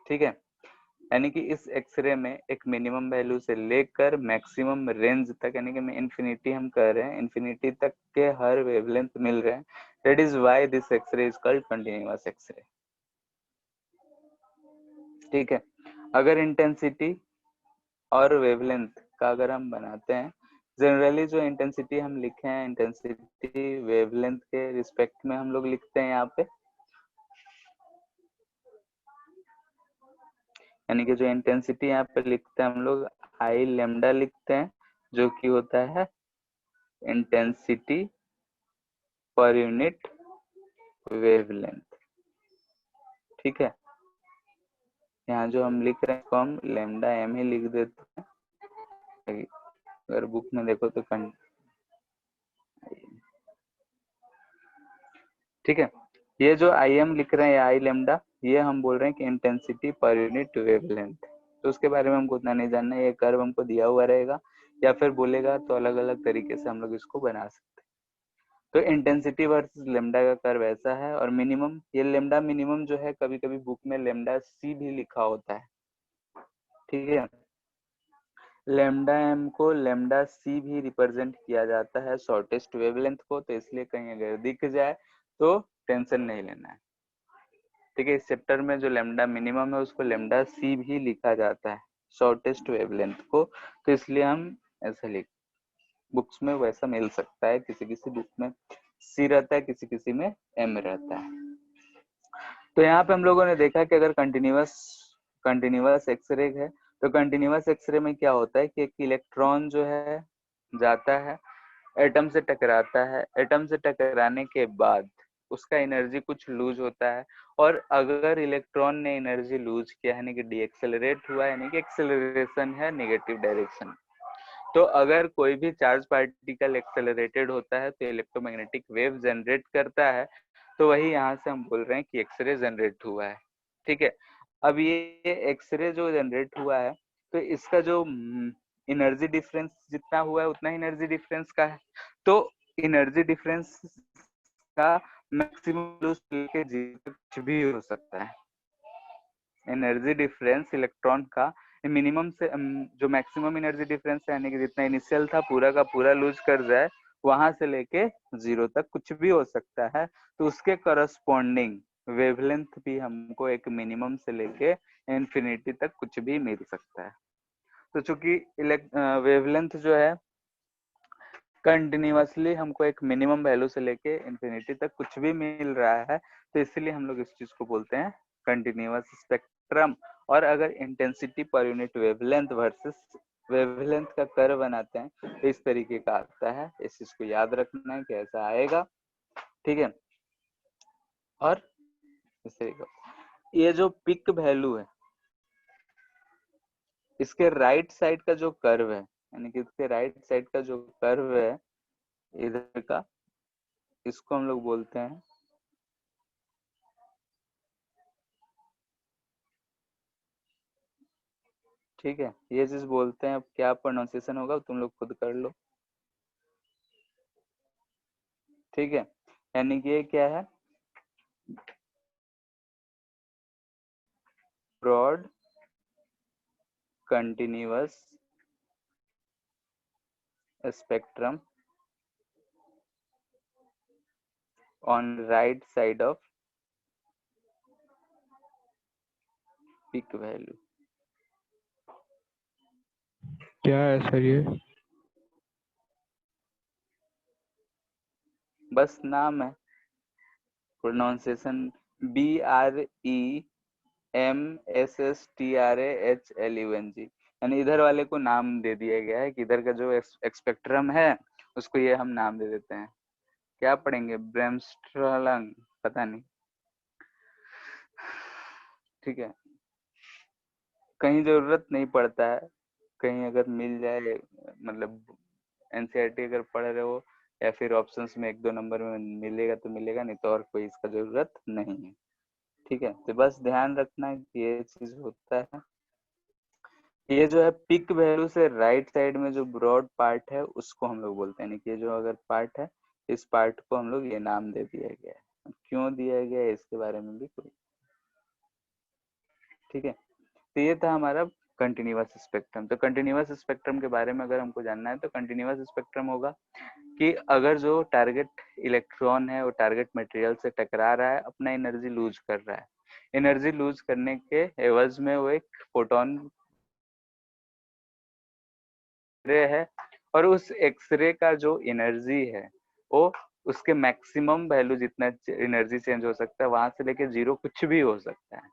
ठीक है, यानी कि इस एक्सरे में एक मिनिमम वैल्यू से लेकर मैक्सिमम रेंज तक, यानी कि इन्फिनिटी हम कर रहे हैं, इन्फिनिटी तक के हर वेवलेंथ मिल रहे हैं। That is why this X-ray is called continuous X-ray. ठीक है, अगर इंटेंसिटी और वेवलेंथ का अगर हम बनाते हैं, जनरली जो इंटेंसिटी हम लिखे हैं, इंटेंसिटी वेवलेंथ के रिस्पेक्ट में हम लोग लिखते हैं यहाँ पे, यानी कि जो इंटेंसिटी यहाँ पे लिखते हैं हम लोग आई लेमडा लिखते हैं, जो कि होता है इंटेंसिटी पर यूनिट वेवलेंथ। ठीक है, यहाँ जो हम लिख रहे हैं इसको हम लेमडा एम ही लिख देते हैं, अगर बुक में देखो तो ठीक है, ये जो आई एम लिख रहे हैं आई लेमडा, ये हम बोल रहे हैं कि इंटेंसिटी पर यूनिट वेवलेंथ। तो उसके बारे में हमको उतना नहीं जानना है, ये कर्व हमको दिया हुआ रहेगा या फिर बोलेगा तो अलग अलग तरीके से हम लोग इसको बना सकते हैं। तो इंटेंसिटी वर्सेस लेमडा का कर्व ऐसा है, और मिनिमम, ये लेमडा मिनिमम जो है कभी कभी बुक में लेमडा सी भी लिखा होता है। ठीक है, लेमडा एम को लेमडा सी भी रिप्रेजेंट किया जाता है शॉर्टेस्ट वेवलेंथ को, तो इसलिए कहीं अगर दिख जाए तो टेंशन नहीं लेना है। ठीक है, इस चैप्टर में जो लेमडा मिनिमम है उसको लेमडा सी भी लिखा जाता है शॉर्टेस्ट वेवलेंथ को, तो इसलिए हम ऐसा लिख, बुक्स में वैसा मिल सकता है, किसी किसी बुक में सी रहता है, किसी किसी में एम रहता है। तो यहाँ पे हम लोगों ने देखा कि अगर कंटिन्यूअस एक्सरे है तो कंटिन्यूअस एक्सरे में क्या होता है कि एक इलेक्ट्रॉन जो है जाता है एटम से टकराता है, एटम से टकराने के बाद उसका एनर्जी कुछ लूज होता है, और अगर इलेक्ट्रॉन ने एनर्जी लूज किया यानी कि डीएक्सेलरेट हुआ, यानी कि एक्सेलरेशन है नेगेटिव डायरेक्शन, तो अगर कोई भी चार्ज पार्टिकल एक्सेलरेटेड होता है तो इलेक्ट्रोमैग्नेटिक वेव जनरेट करता है, तो वही यहाँ से हम बोल रहे हैं कि एक्सरे जनरेट हुआ है। ठीक है, अब ये एक्सरे जो जनरेट हुआ है तो इसका जो एनर्जी डिफरेंस जितना हुआ है उतना एनर्जी डिफरेंस का है, तो एनर्जी डिफरेंस का मैक्सिमम कुछ भी हो सकता है, एनर्जी डिफरेंस इलेक्ट्रॉन का मिनिमम से जो मैक्सिमम एनर्जी डिफरेंस है, यानी कि जितना इनिशियल था पूरा का पूरा लूज कर जाए, वहां से लेके 0 तक कुछ भी हो सकता है, तो उसके करस्पॉन्डिंग वेवलेंथ भी हमको एक मिनिमम से लेके इन्फिनिटी तक कुछ भी मिल सकता है। तो चूंकि वेवलेंथ जो है कंटिन्यूअसली हमको एक मिनिमम वैल्यू से लेके इन्फिनिटी तक कुछ भी मिल रहा है, तो इसलिए हम लोग इस चीज को बोलते हैं कंटिन्यूअस स्पेक्ट्रम। और अगर intensity per unit wavelength versus wavelength का कर्व बनाते हैं तो इस तरीके का आता है। इस चीज को याद रखना है कि ऐसा आएगा, ठीक है। और इस तरीके ये जो पिक वैल्यू है, इसके राइट साइड का जो कर्व है, यानी कि इसके राइट साइड का जो कर्व है इधर का, इसको हम लोग बोलते हैं ठीक है, ये चीज बोलते हैं। अब क्या प्रोनाउंसिएशन होगा तुम लोग खुद कर लो, ठीक है। यानी कि ये क्या है, broad continuous spectrum on right side of peak value. क्या है सर ये? बस नाम है, प्रोनाउंसिएशन BREMSSTRAHLUNG, यानी इधर वाले को नाम दे दिया गया है कि इधर का जो स्पेक्ट्रम है उसको ये हम नाम दे देते हैं। क्या पढ़ेंगे, ब्रेमस्ट्रलंग, पता नहीं, ठीक है। कहीं जरूरत नहीं पड़ता है, कहीं अगर मिल जाए, मतलब एनसीईआरटी अगर पढ़ रहे हो या फिर ऑप्शंस में 1-2 नंबर में मिलेगा तो मिलेगा, नहीं तो और कोई इसका जरूरत नहीं है, ठीक है। तो बस ध्यान रखना है कि ये चीज होता है। ये जो है पिक वैल्यू से राइट साइड में जो ब्रॉड पार्ट है उसको हम लोग बोलते हैं, कि जो अगर पार्ट है इस पार्ट को हम लोग ये नाम दे दिया गया है। क्यों दिया गया है इसके बारे में भी कोई, ठीक है। तो ये था हमारा कंटिन्यूअस स्पेक्ट्रम। तो कंटिन्यूअस स्पेक्ट्रम के बारे में अगर हमको जानना है तो कंटिन्यूअस स्पेक्ट्रम होगा कि अगर जो टारगेट इलेक्ट्रॉन है वो टारगेट मटेरियल से टकरा रहा है, अपना एनर्जी लूज कर रहा है, एनर्जी लूज करने के एवज में वो एक फोटोन रे है, और उस एक्सरे का जो एनर्जी है वो उसके मैक्सिमम वैल्यू जितना एनर्जी चेंज हो सकता है वहां से लेके 0 कुछ भी हो सकता है,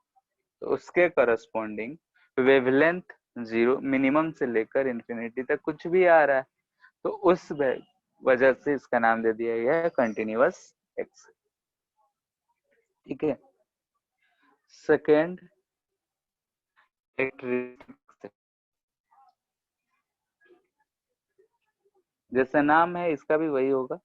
तो उसके करस्पॉन्डिंग वेवलेंथ 0 मिनिमम से लेकर इन्फिनिटी तक कुछ भी आ रहा है, तो उस वजह से इसका नाम दे दिया गया है कंटिन्यूअस एक्स, ठीक है। सेकेंड, जैसा नाम है इसका भी वही होगा,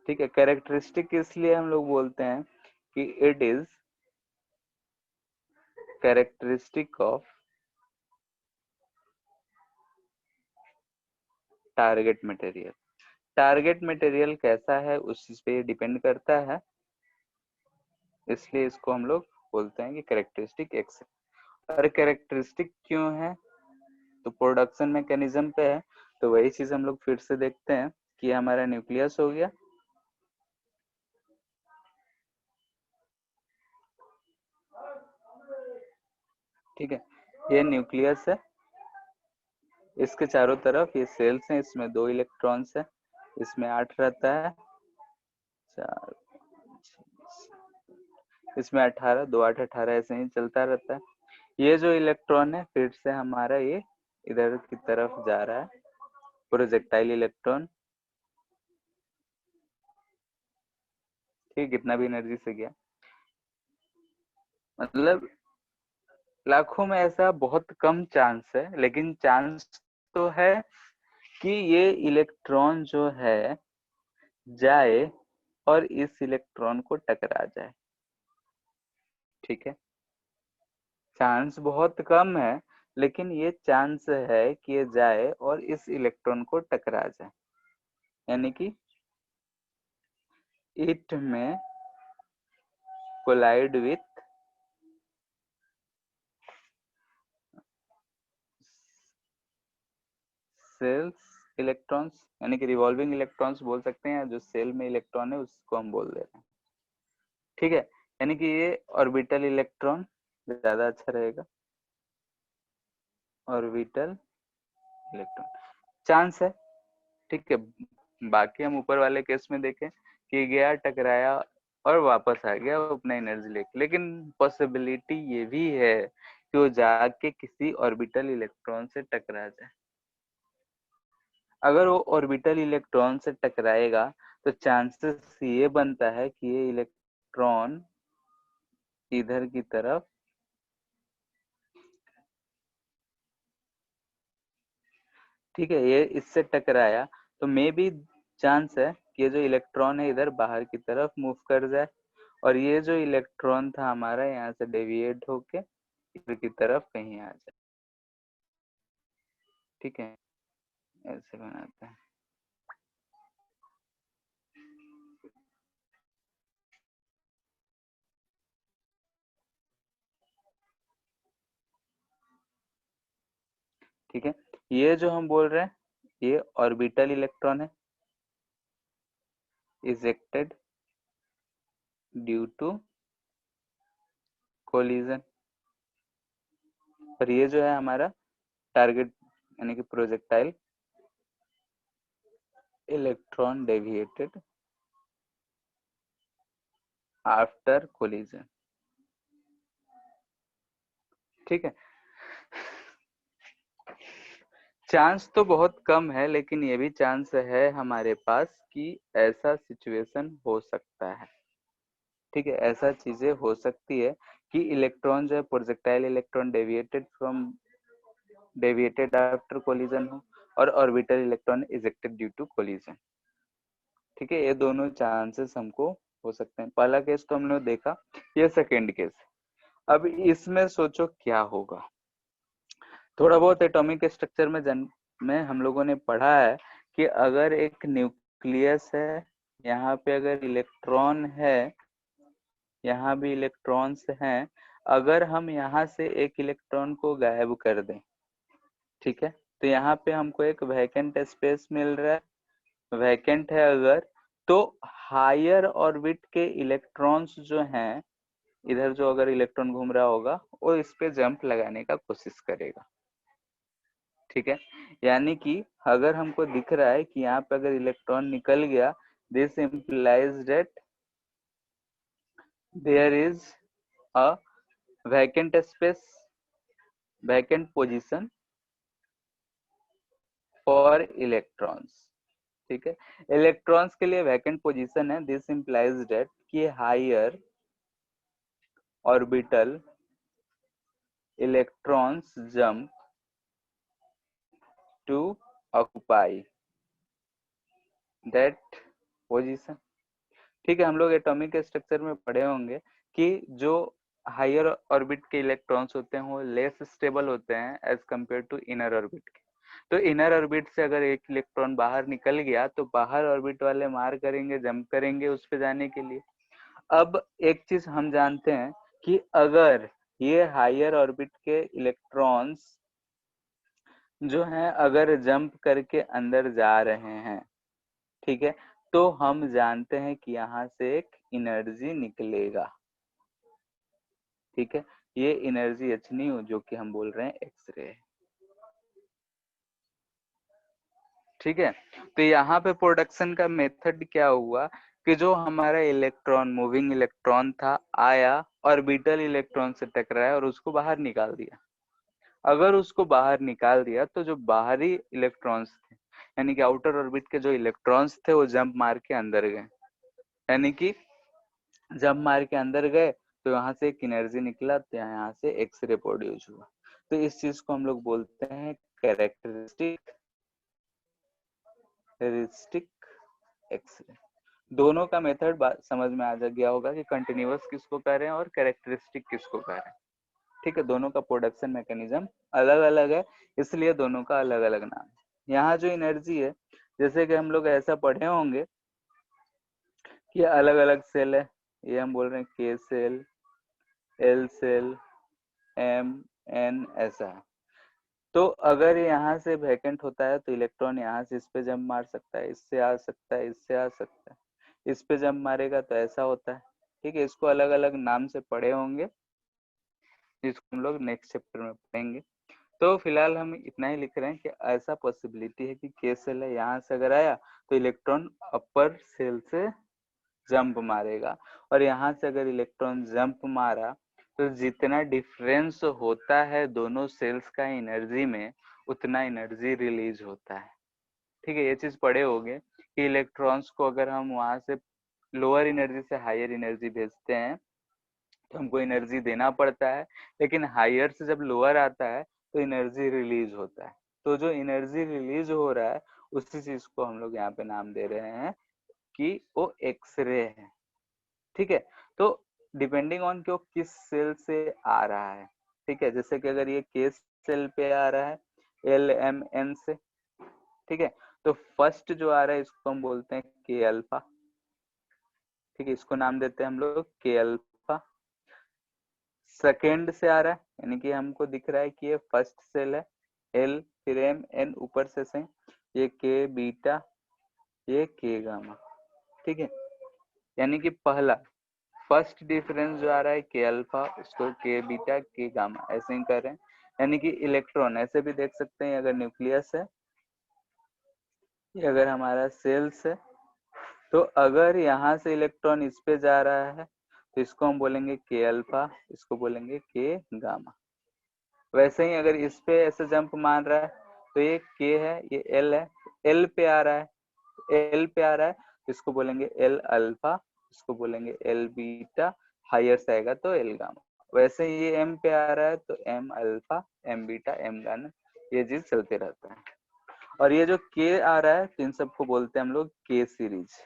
ठीक है। कैरेक्टरिस्टिक इसलिए हम लोग बोलते हैं कि it is characteristic of target material. Target material कैसा है उस चीज पे डिपेंड करता है, इसलिए इसको हम लोग बोलते हैं कि कैरेक्टरिस्टिक एक्स। और कैरेक्टरिस्टिक क्यों है, तो प्रोडक्शन मैकेनिज्म पे है। तो वही चीज हम लोग फिर से देखते हैं कि हमारा न्यूक्लियस हो गया, ठीक है। ये न्यूक्लियस है, इसके चारों तरफ ये सेल्स हैं, इसमें 2 इलेक्ट्रॉन्स है, इसमें 8 रहता है, 4, इसमें 18, 2 8 18 ऐसे ही चलता रहता है। ये जो इलेक्ट्रॉन है फिर से हमारा ये इधर की तरफ जा रहा है, प्रोजेक्टाइल इलेक्ट्रॉन, ठीक, कितना भी एनर्जी से गया, मतलब लाखों में ऐसा बहुत कम चांस है, लेकिन चांस तो है कि ये इलेक्ट्रॉन जो है जाए और इस इलेक्ट्रॉन को टकरा जाए, ठीक है। चांस बहुत कम है, लेकिन ये चांस है कि ये जाए और इस इलेक्ट्रॉन को टकरा जाए, यानी कि इट में कोलाइड विथ सेल्स इलेक्ट्रॉन्स, यानी कि रिवॉल्विंग इलेक्ट्रॉन्स बोल सकते हैं, जो सेल में इलेक्ट्रॉन है उसको हम बोल दे रहे हैं। ठीक है, यानी कि ये ऑर्बिटल इलेक्ट्रॉन ज्यादा अच्छा रहेगा, ऑर्बिटल इलेक्ट्रॉन चांस है। ठीक है, बाकी हम ऊपर वाले केस में देखें कि गया टकराया और वापस आ गया अपना एनर्जी लेके, लेकिन पॉसिबिलिटी ये भी है कि वो जाके किसी ऑर्बिटल इलेक्ट्रॉन से टकरा जाए। अगर वो ऑर्बिटल इलेक्ट्रॉन से टकराएगा तो चांसेस ये बनता है कि ये इलेक्ट्रॉन इधर की तरफ, ठीक है, ये इससे टकराया तो मे बी चांस है कि ये जो इलेक्ट्रॉन है इधर बाहर की तरफ मूव कर जाए, और ये जो इलेक्ट्रॉन था हमारा यहाँ से डेविएट होके इधर की तरफ कहीं आ जाए। ठीक है, ऐसे बनाते हैं। ठीक है, ये जो हम बोल रहे हैं ये ऑर्बिटल इलेक्ट्रॉन है, इजेक्टेड ड्यू टू कोलिजन, और ये जो है हमारा टारगेट यानी कि projectile electron deviated after collision. ठीक है, चांस तो बहुत कम है, लेकिन ये भी चांस है हमारे पास कि ऐसा सिचुएशन हो सकता है। ठीक है, ऐसा चीजें हो सकती है कि इलेक्ट्रॉन जो है projectile electron deviated after collision हो, और orbital electron ejected due to collision. ठीक है, ये दोनों चांसेस हमको हो सकते हैं। पहला केस तो हमने देखा, ये सेकेंड केस। अब इसमें सोचो क्या होगा। थोड़ा बहुत एटॉमिक स्ट्रक्चर में हम लोगों ने पढ़ा है कि अगर एक न्यूक्लियस है, यहाँ पे अगर इलेक्ट्रॉन है, यहाँ भी इलेक्ट्रॉन्स हैं, अगर हम यहाँ से एक इलेक्ट्रॉन को गायब कर दें, ठीक है, तो यहाँ पे हमको एक वैकेंट स्पेस मिल रहा है। वैकेंट है अगर, तो हायर ऑर्बिट के इलेक्ट्रॉन्स जो हैं, इधर जो अगर इलेक्ट्रॉन घूम रहा होगा वो इस पे जंप लगाने का कोशिश करेगा। ठीक है, यानी कि अगर हमको दिख रहा है कि यहाँ पे अगर इलेक्ट्रॉन निकल गया, this implies that there is a vacant space, vacant position for electrons. ठीक है, इलेक्ट्रॉन्स के लिए वैकेंट पोजीशन है। दिस इम्प्लाइज दैट कि higher orbital electrons jump to occupy that position. ठीक है, हम लोग एटॉमिक स्ट्रक्चर में पढ़े होंगे कि जो हायर ऑर्बिट के इलेक्ट्रॉन्स होते हैं वो लेस स्टेबल होते हैं as compare to inner orbit के। तो इनर ऑर्बिट से अगर एक इलेक्ट्रॉन बाहर निकल गया तो बाहर ऑर्बिट वाले मार करेंगे, जंप करेंगे उस पे जाने के लिए। अब एक चीज हम जानते हैं कि अगर ये हायर ऑर्बिट के इलेक्ट्रॉन्स जो हैं अगर जंप करके अंदर जा रहे हैं, ठीक है, तो हम जानते हैं कि यहाँ से एक एनर्जी निकलेगा। ठीक है, ये एनर्जी एच नहीं, जो कि हम बोल रहे हैं एक्सरे। ठीक है, तो यहाँ पे प्रोडक्शन का मेथड क्या हुआ कि जो हमारा इलेक्ट्रॉन, मूविंग इलेक्ट्रॉन था, आया ऑर्बिटल इलेक्ट्रॉन से टकराया और उसको बाहर निकाल दिया। अगर उसको बाहर निकाल दिया तो जो बाहरी इलेक्ट्रॉन्स थे, यानी कि आउटर ऑर्बिट के जो इलेक्ट्रॉन्स थे, वो जंप मार के अंदर गए, यानी कि जंप मार के अंदर गए तो यहाँ से एक एनर्जी निकला, तो यहाँ से एक्सरे प्रोड्यूस हुआ। तो इस चीज को हम लोग बोलते हैं कैरेक्टरिस्टिक एक्सरे। दोनों का मेथड समझ में आ गया होगा कि कंटिन्यूअस किसको कह रहे हैं और कैरेक्टरिस्टिक किसको कह रहे हैं। ठीक है, दोनों का प्रोडक्शन मैकेनिज्म अलग अलग है, इसलिए दोनों का अलग अलग नाम है। यहाँ जो एनर्जी है, जैसे कि हम लोग ऐसा पढ़े होंगे कि अलग अलग सेल है, ये हम बोल रहे हैं K shell, L shell, M, N, ऐसा है। तो अगर यहाँ से वैकेंट होता है तो इलेक्ट्रॉन यहाँ से इस पे जंप मार सकता है, इससे आ सकता है, इससे आ सकता है, इस पे जंप मारेगा तो ऐसा होता है। ठीक है, इसको अलग अलग नाम से पढ़े होंगे, जिसको हम लोग नेक्स्ट चैप्टर में पढ़ेंगे। तो फिलहाल हम इतना ही लिख रहे हैं कि ऐसा पॉसिबिलिटी है कि के सेल है, यहाँ से अगर आया तो इलेक्ट्रॉन अपर सेल से जंप मारेगा, और यहाँ से अगर इलेक्ट्रॉन जंप मारा तो जितना डिफरेंस होता है दोनों सेल्स का एनर्जी में, उतना एनर्जी रिलीज होता है। ठीक है, ये चीज पढ़े होंगे कि इलेक्ट्रॉन्स को अगर हम वहां से लोअर एनर्जी से हायर एनर्जी भेजते हैं तो हमको एनर्जी देना पड़ता है, लेकिन हायर से जब लोअर आता है तो एनर्जी रिलीज होता है। तो जो एनर्जी रिलीज हो रहा है उसी चीज को हम लोग यहाँ पे नाम दे रहे हैं कि वो एक्सरे है। ठीक है, तो डिपेंडिंग ऑन कि वो किस सेल से आ रहा है। ठीक है, जैसे कि अगर ये के सेल पे आ रहा है एल एम एन से, ठीक है, तो फर्स्ट जो आ रहा है इसको हम बोलते हैं के अल्फा। ठीक है, इसको नाम देते हैं हम लोग के अल्फा। सेकेंड से आ रहा है, यानी कि हमको दिख रहा है कि ये फर्स्ट सेल है, एल फिर एम एन ऊपर से ये के बीटा, ये के गामा। ठीक है, यानी कि पहला फर्स्ट डिफरेंस जो आ रहा है के अल्फा, उसको के बीटा के गामा ऐसे ही कर रहे हैं। यानी कि इलेक्ट्रॉन ऐसे भी देख सकते हैं, अगर न्यूक्लियस है, अगर हमारा सेल्स है, तो अगर यहाँ से इलेक्ट्रॉन इस पे जा रहा है तो इसको हम बोलेंगे के अल्फा, इसको बोलेंगे के गामा। वैसे ही अगर इस पे ऐसे जंप मार रहा है तो ये के है, ये एल है, एल पे आ रहा है, एल पे आ रहा है तो इसको बोलेंगे एल अल्फा, इसको बोलेंगे एल बीटा, हायर से आएगा तो एल गामा। वैसे ही ये एम पे आ रहा है तो M alpha, M beta, M gamma, ये चीज चलते रहता है। और ये जो के आ रहा है तो इन सबको बोलते हैं हम लोग के सीरीज।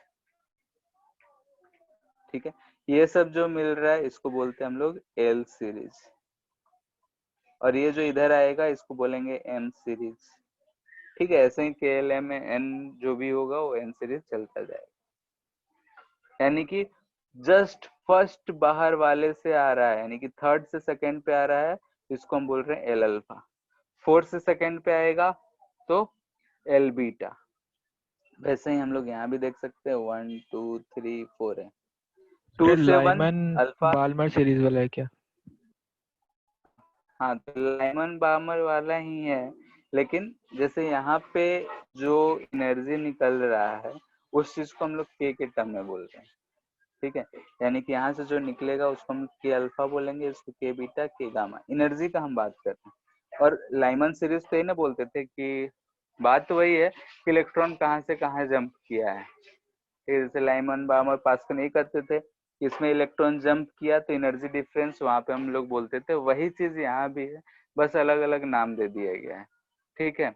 ठीक है, ये सब जो मिल रहा है इसको बोलते हैं हम लोग एल सीरीज, और ये जो इधर आएगा इसको बोलेंगे एम सीरीज। ठीक है, ऐसे ही के एल एम एन जो भी होगा वो एन सीरीज चलता जाएगा। यानी कि जस्ट फर्स्ट बाहर वाले से आ रहा है, यानी कि थर्ड से सेकंड पे आ रहा है, इसको हम बोल रहे हैं एल अल्फा। फोर्थ से सेकंड पे आएगा तो एल बीटा। वैसे ही हम लोग यहाँ भी देख सकते हैं 1 2 3 4 है, 2 से 1 लाइमन अल्फा। बाल्मर सीरीज वाला है क्या? हाँ, तो लाइमन बार्मर वाला ही है, लेकिन जैसे यहाँ पे जो एनर्जी निकल रहा है उस चीज को हम लोग के टर्म में बोल रहे हैं। ठीक है, यानी कि यहाँ से जो निकलेगा उसको हम के अल्फा बोलेंगे, इसको के बीटा, के गामा, एनर्जी का हम बात कर रहे हैं। और लाइमन सीरीज तो ये ना बोलते थे कि बात तो वही है कि इलेक्ट्रॉन कहाँ से कहाँ जंप किया है। जैसे लाइमन बार्मर पास्कल नहीं करते थे, इसमें इलेक्ट्रॉन जंप किया तो एनर्जी डिफरेंस वहां पे हम लोग बोलते थे, वही चीज यहाँ भी है, बस अलग अलग नाम दे दिया गया है। ठीक है,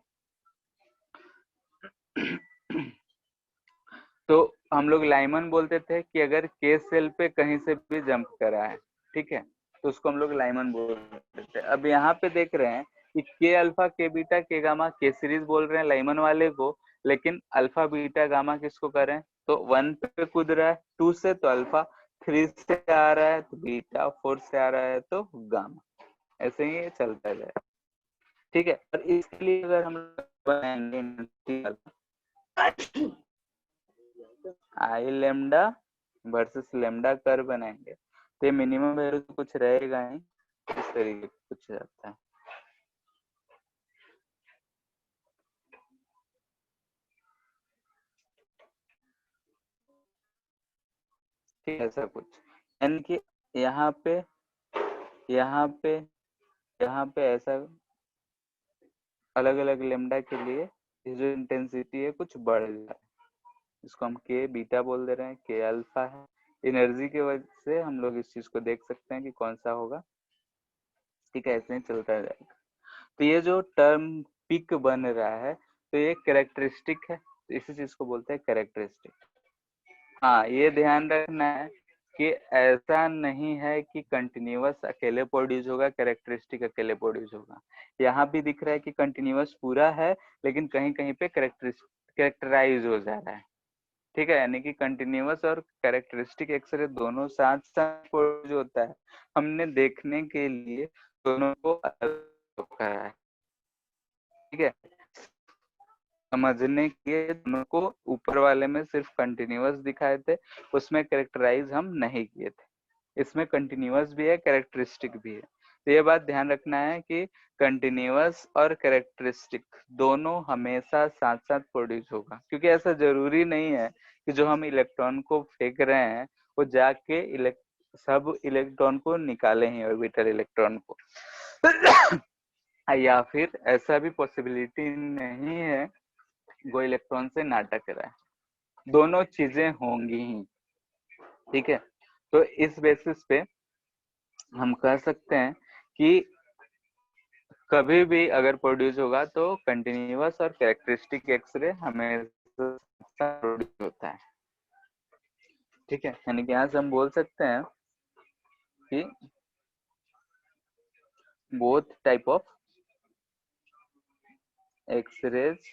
तो हम लोग लाइमन बोलते थे कि अगर के सेल पे कहीं से भी जंप करा है, ठीक है, तो उसको हम लोग लाइमन बोलते थे। अब यहाँ पे देख रहे हैं कि के अल्फा, के बीटा, के गामा, के सीरीज बोल रहे हैं लाइमन वाले को, लेकिन अल्फा बीटा गामा किसको करें, तो 1 पे कूद रहा है, 2 से तो अल्फा, 3 से आ रहा है तो बीटा, 4 से आ रहा है तो गामा, ऐसे ही ये चलता जाए। ठीक है, और इसके लिए अगर हम बनाएंगे आई लेमडा वर्सेस लेमडा कर बनाएंगे तो ये मिनिमम वैल्यू तो कुछ रहेगा नहीं, इस तरीके से कुछ रहता है। ठीक है, ऐसा कुछ, यानी कि यहाँ पे यहाँ पे यहाँ पे ऐसा अलग अलग लेमडा के लिए ये जो इंटेंसिटी है कुछ बढ़ जाए, इसको हम के बीटा बोल दे रहे हैं, के अल्फा है। एनर्जी की वजह से हम लोग इस चीज को देख सकते हैं कि कौन सा होगा। ठीक है, ऐसे ही चलता जाएगा। तो ये जो टर्म पिक बन रहा है तो ये कैरेक्टरिस्टिक है, तो इसी चीज को बोलते हैं कैरेक्टरिस्टिक। हाँ, ये ध्यान रखना है कि ऐसा नहीं है कि कंटिन्यूअस अकेले प्रोड्यूस होगा, कैरेक्टरिस्टिक अकेले प्रोड्यूस होगा। यहाँ भी दिख रहा है कि कंटिन्यूअस पूरा है, लेकिन कहीं कहीं पे कैरेक्टराइज हो जा रहा है। ठीक है, यानी कि कंटिन्यूअस और कैरेक्टरिस्टिक एक्सरे दोनों साथ साथ प्रोड्यूस होता है। हमने देखने के लिए दोनों को अलग रखा है, ठीक है। समझने के लिए दोनों को ऊपर वाले में सिर्फ कंटिन्यूअस दिखाए थे, उसमें कैरेक्टराइज हम नहीं किए थे। इसमें कंटिन्यूअस भी है, कैरेक्टरिस्टिक भी है। तो ये बात ध्यान रखना है कि कंटिन्यूअस और कैरेक्टरिस्टिक दोनों हमेशा साथ साथ प्रोड्यूस होगा, क्योंकि ऐसा जरूरी नहीं है कि जो हम इलेक्ट्रॉन को फेंक रहे हैं वो जाके सब इलेक्ट्रॉन को निकाले ही, ऑर्बिटल इलेक्ट्रॉन को। या फिर ऐसा भी पॉसिबिलिटी नहीं है वो इलेक्ट्रॉन से ना टकराए, दोनों चीजें होंगी ही, ठीक है। तो इस बेसिस पे हम कह सकते हैं कि कभी भी अगर प्रोड्यूस होगा तो कंटिन्यूअस और कैरेक्टरिस्टिक एक्सरे हमेशा प्रोड्यूस होता है, ठीक है। यानी कि यहाँ से हम बोल सकते हैं कि both type of x-rays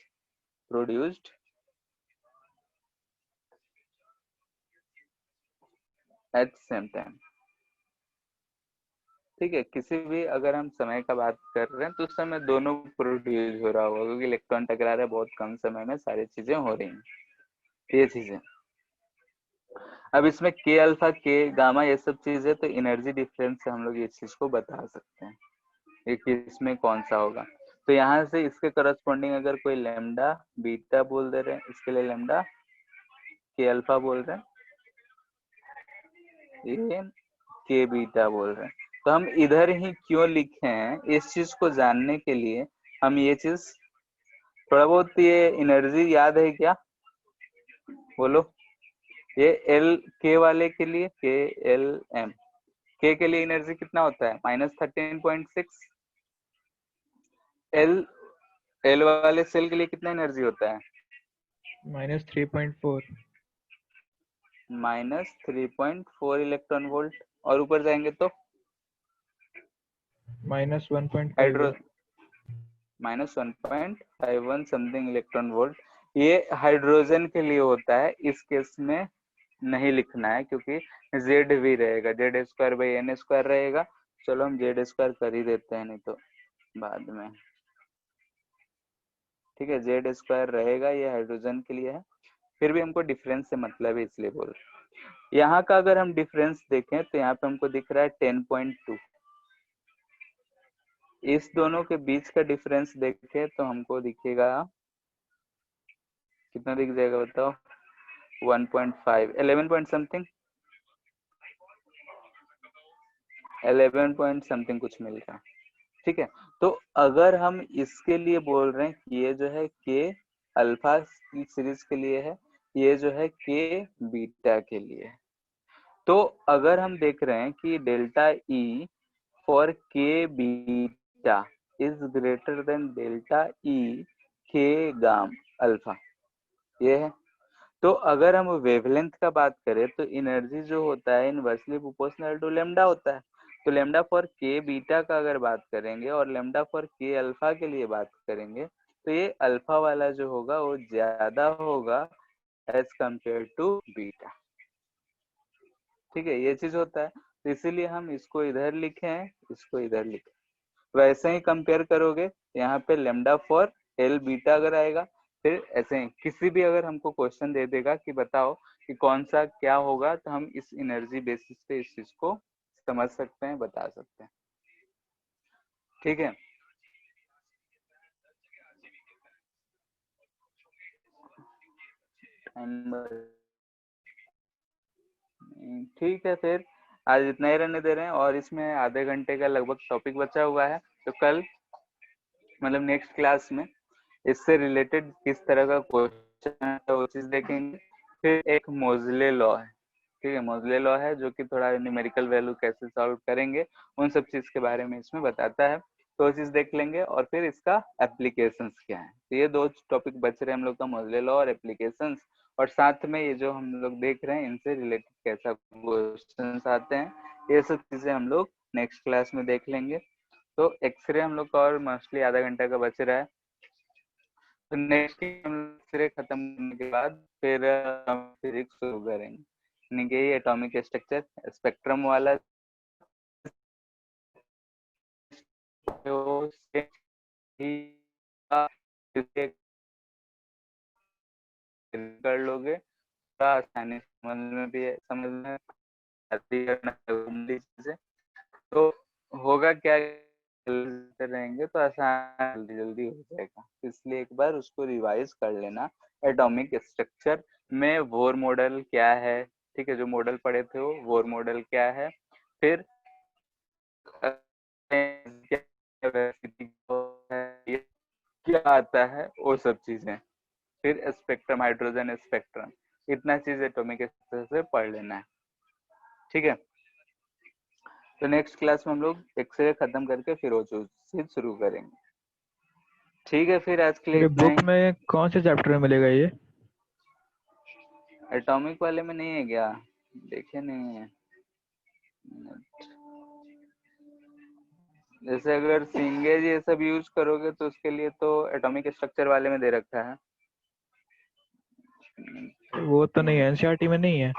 produced at same time, ठीक है। किसी भी अगर हम समय का बात कर रहे हैं तो उस समय दोनों प्रोड्यूस हो रहा होगा, क्योंकि इलेक्ट्रॉन टकरा रहे, बहुत कम समय में सारी चीजें हो रही हैं, ये चीजें। अब इसमें के अल्फा, के गामा, ये सब चीजें तो एनर्जी डिफरेंस से हम लोग ये चीज को बता सकते हैं ये किसमें कौन सा होगा। तो यहाँ से इसके करस्पॉन्डिंग अगर कोई लैम्डा बीटा बोल दे रहे हैं, इसके लिए लैम्डा के अल्फा बोल रहे हैं, ये के बीटा बोल रहे हैं। तो हम इधर ही क्यों लिखे हैं, इस चीज को जानने के लिए हम ये चीज थोड़ा बहुत, ये एनर्जी याद है क्या, बोलो। ये एल के वाले के लिए के एल एम, के लिए एनर्जी कितना होता है, -13.6। एल एल वाले सेल के लिए कितना एनर्जी होता है, -3.4 -3.4 इलेक्ट्रॉन वोल्ट, और ऊपर जाएंगे तो -1.51 हाइड्रो -1.51 समथिंग इलेक्ट्रॉन वोल्ट। ये हाइड्रोजन के लिए होता है, इस केस में नहीं लिखना है क्योंकि जेड भी रहेगा, Z²/n² रहेगा। चलो हम Z² कर ही देते हैं, नहीं तो बाद में, ठीक है। Z² रहेगा, ये हाइड्रोजन के लिए है। फिर भी हमको डिफरेंस से मतलब है, इसलिए बोल रहे हैं। यहाँ का अगर हम डिफरेंस देखें तो यहाँ पे हमको दिख रहा है 10.2। इस दोनों के बीच का डिफरेंस देखें तो हमको दिखेगा, कितना दिख जाएगा बताओ, 1.5, 11 पॉइंट समथिंग, 11 पॉइंट समथिंग कुछ मिल रहा, ठीक है। तो अगर हम इसके लिए बोल रहे हैं कि ये जो है के अल्फा की सीरीज के लिए है, ये जो है के बीटा के लिए है। तो अगर हम देख रहे हैं कि डेल्टा ई फॉर के beta is greater than delta E के गाम अल्फा, ये है। तो अगर हम वेवलेंथ का बात करें तो एनर्जी जो होता है इनवर्सली प्रोपोर्शनल टू लेमडा होता है। तो लेमडा फॉर के बीटा का अगर बात करेंगे और लेमडा फॉर के अल्फा के लिए बात करेंगे तो ये अल्फा वाला जो होगा वो ज्यादा होगा एज कंपेयर टू बीटा, ठीक है। ये चीज होता है, तो इसीलिए हम इसको इधर लिखे हैं, इसको इधर लिखे। वैसे ही कंपेयर करोगे, यहाँ पे लेमडा फॉर एल बीटा अगर आएगा, फिर ऐसे ही किसी भी अगर हमको क्वेश्चन दे देगा कि बताओ कि कौन सा क्या होगा, तो हम इस एनर्जी बेसिस पे इस चीज को समझ सकते हैं, बता सकते हैं, ठीक है। ठीक है, फिर आज इतना ही रहने दे रहे हैं, और इसमें आधे घंटे का लगभग टॉपिक बचा हुआ है। तो कल मतलब नेक्स्ट क्लास में इससे रिलेटेड किस तरह का क्वेश्चन है वो चीज देखेंगे। फिर एक मोजले लॉ है, ठीक है। मोजले लॉ है जो कि थोड़ा न्यूमेरिकल वैल्यू कैसे सॉल्व करेंगे उन सब चीज के बारे में इसमें बताता है, तो वो चीज देख लेंगे। और फिर इसका एप्लीकेशंस क्या है, तो ये दो टॉपिक बच रहे हैं हम लोग का, मोजले लॉ और एप्लीकेशंस। और साथ में ये जो हम लोग देख रहे हैं इनसे रिलेटेड कैसा क्वेश्चन आते हैं, ये सब चीजें हम लोग नेक्स्ट क्लास में देख लेंगे। तो एक्सरे हम लोग का और मोस्टली आधा घंटा का बच रहा है, तो नेक्स्ट हम खत्म करने के बाद फिर फिजिक्स शुरू करेंगे, यानी कि एटॉमिक स्ट्रक्चर स्पेक्ट्रम वाला कर लोगे, थोड़ा आसानी समझ में भी है, समझ में आती है। तो होगा क्या, रहेंगे तो आसान जल्दी जल्दी हो जाएगा, इसलिए एक बार उसको रिवाइज कर लेना। एटॉमिक स्ट्रक्चर में वोर मॉडल क्या है, ठीक है, जो मॉडल पढ़े थे वो वोर मॉडल क्या है, फिर क्या आता है वो सब चीजें, फिर स्पेक्ट्रम, हाइड्रोजन स्पेक्ट्रम, इतना चीज एटॉमिक स्ट्रक्चर से पढ़ लेना है, ठीक है। तो नेक्स्ट क्लास में हम लोग एक्सरे खत्म करके फिर वो चीज शुरू करेंगे, ठीक है। फिर आज के लिए ये इतना बुक ही। में कौन से चैप्टर में मिलेगा ये? एटॉमिक वाले में नहीं है क्या, देखे नहीं है। जैसे अगर सिंगेज ये सब यूज करोगे तो उसके लिए तो एटॉमिक स्ट्रक्चर वाले में दे रखा है। वो तो नहीं है, एनसीईआरटी में नहीं है।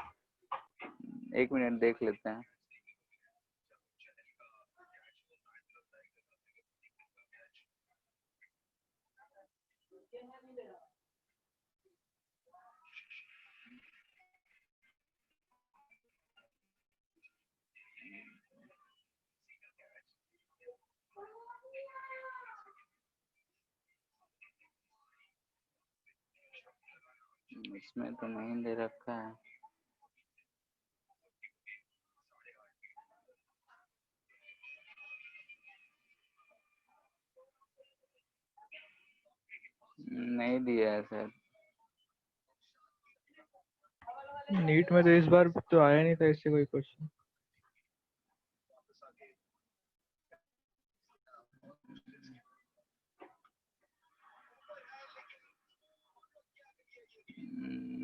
एक मिनट देख लेते हैं। इसमें तो नहीं दे रखा है। नहीं दिया है सर। नीट में तो इस बार तो आया नहीं था इससे कोई क्वेश्चन।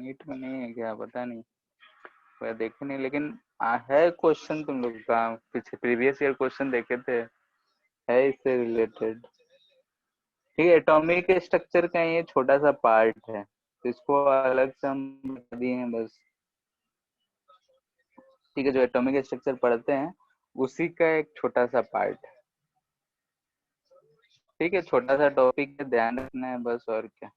नीट में नहीं है क्या, पता नहीं, मैं देखे नहीं, लेकिन है क्वेश्चन तुम लोग का, पीछे प्रीवियस ईयर क्वेश्चन देखे थे, है इससे रिलेटेड। ठीक है, एटॉमिक स्ट्रक्चर का ये छोटा सा पार्ट है, तो इसको अलग से हम बता दिए हैं बस, ठीक है। जो एटॉमिक स्ट्रक्चर पढ़ते हैं उसी का एक छोटा सा पार्ट है, ठीक है, छोटा सा टॉपिक है, ध्यान रखना है बस, और क्या।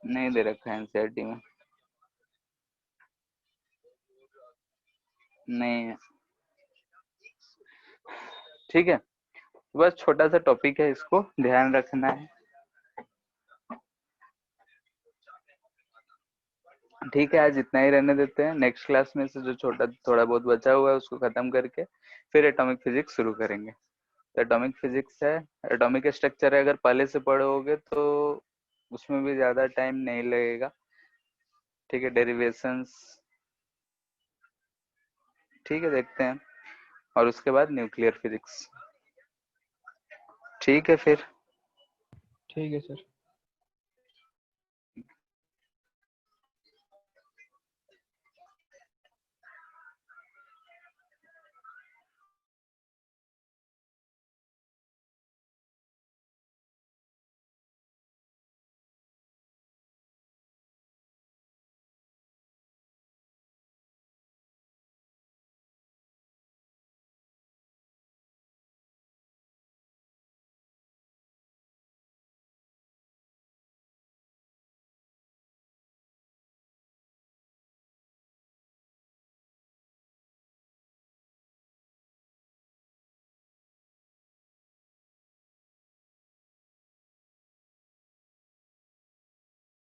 नहीं दे रखा है एनसीईआरटी में, नहीं है, ठीक है। बस छोटा सा टॉपिक है, इसको ध्यान रखना है, ठीक है। आज इतना ही रहने देते हैं, नेक्स्ट क्लास में से जो छोटा थोड़ा बहुत बचा हुआ है उसको खत्म करके फिर एटॉमिक फिजिक्स शुरू करेंगे। तो एटॉमिक फिजिक्स है, एटॉमिक स्ट्रक्चर है, अगर पहले से पढ़ोगे तो उसमें भी ज्यादा टाइम नहीं लगेगा, ठीक है। डेरिवेशंस, ठीक है, देखते हैं, और उसके बाद न्यूक्लियर फिजिक्स, ठीक है फिर। ठीक है सर।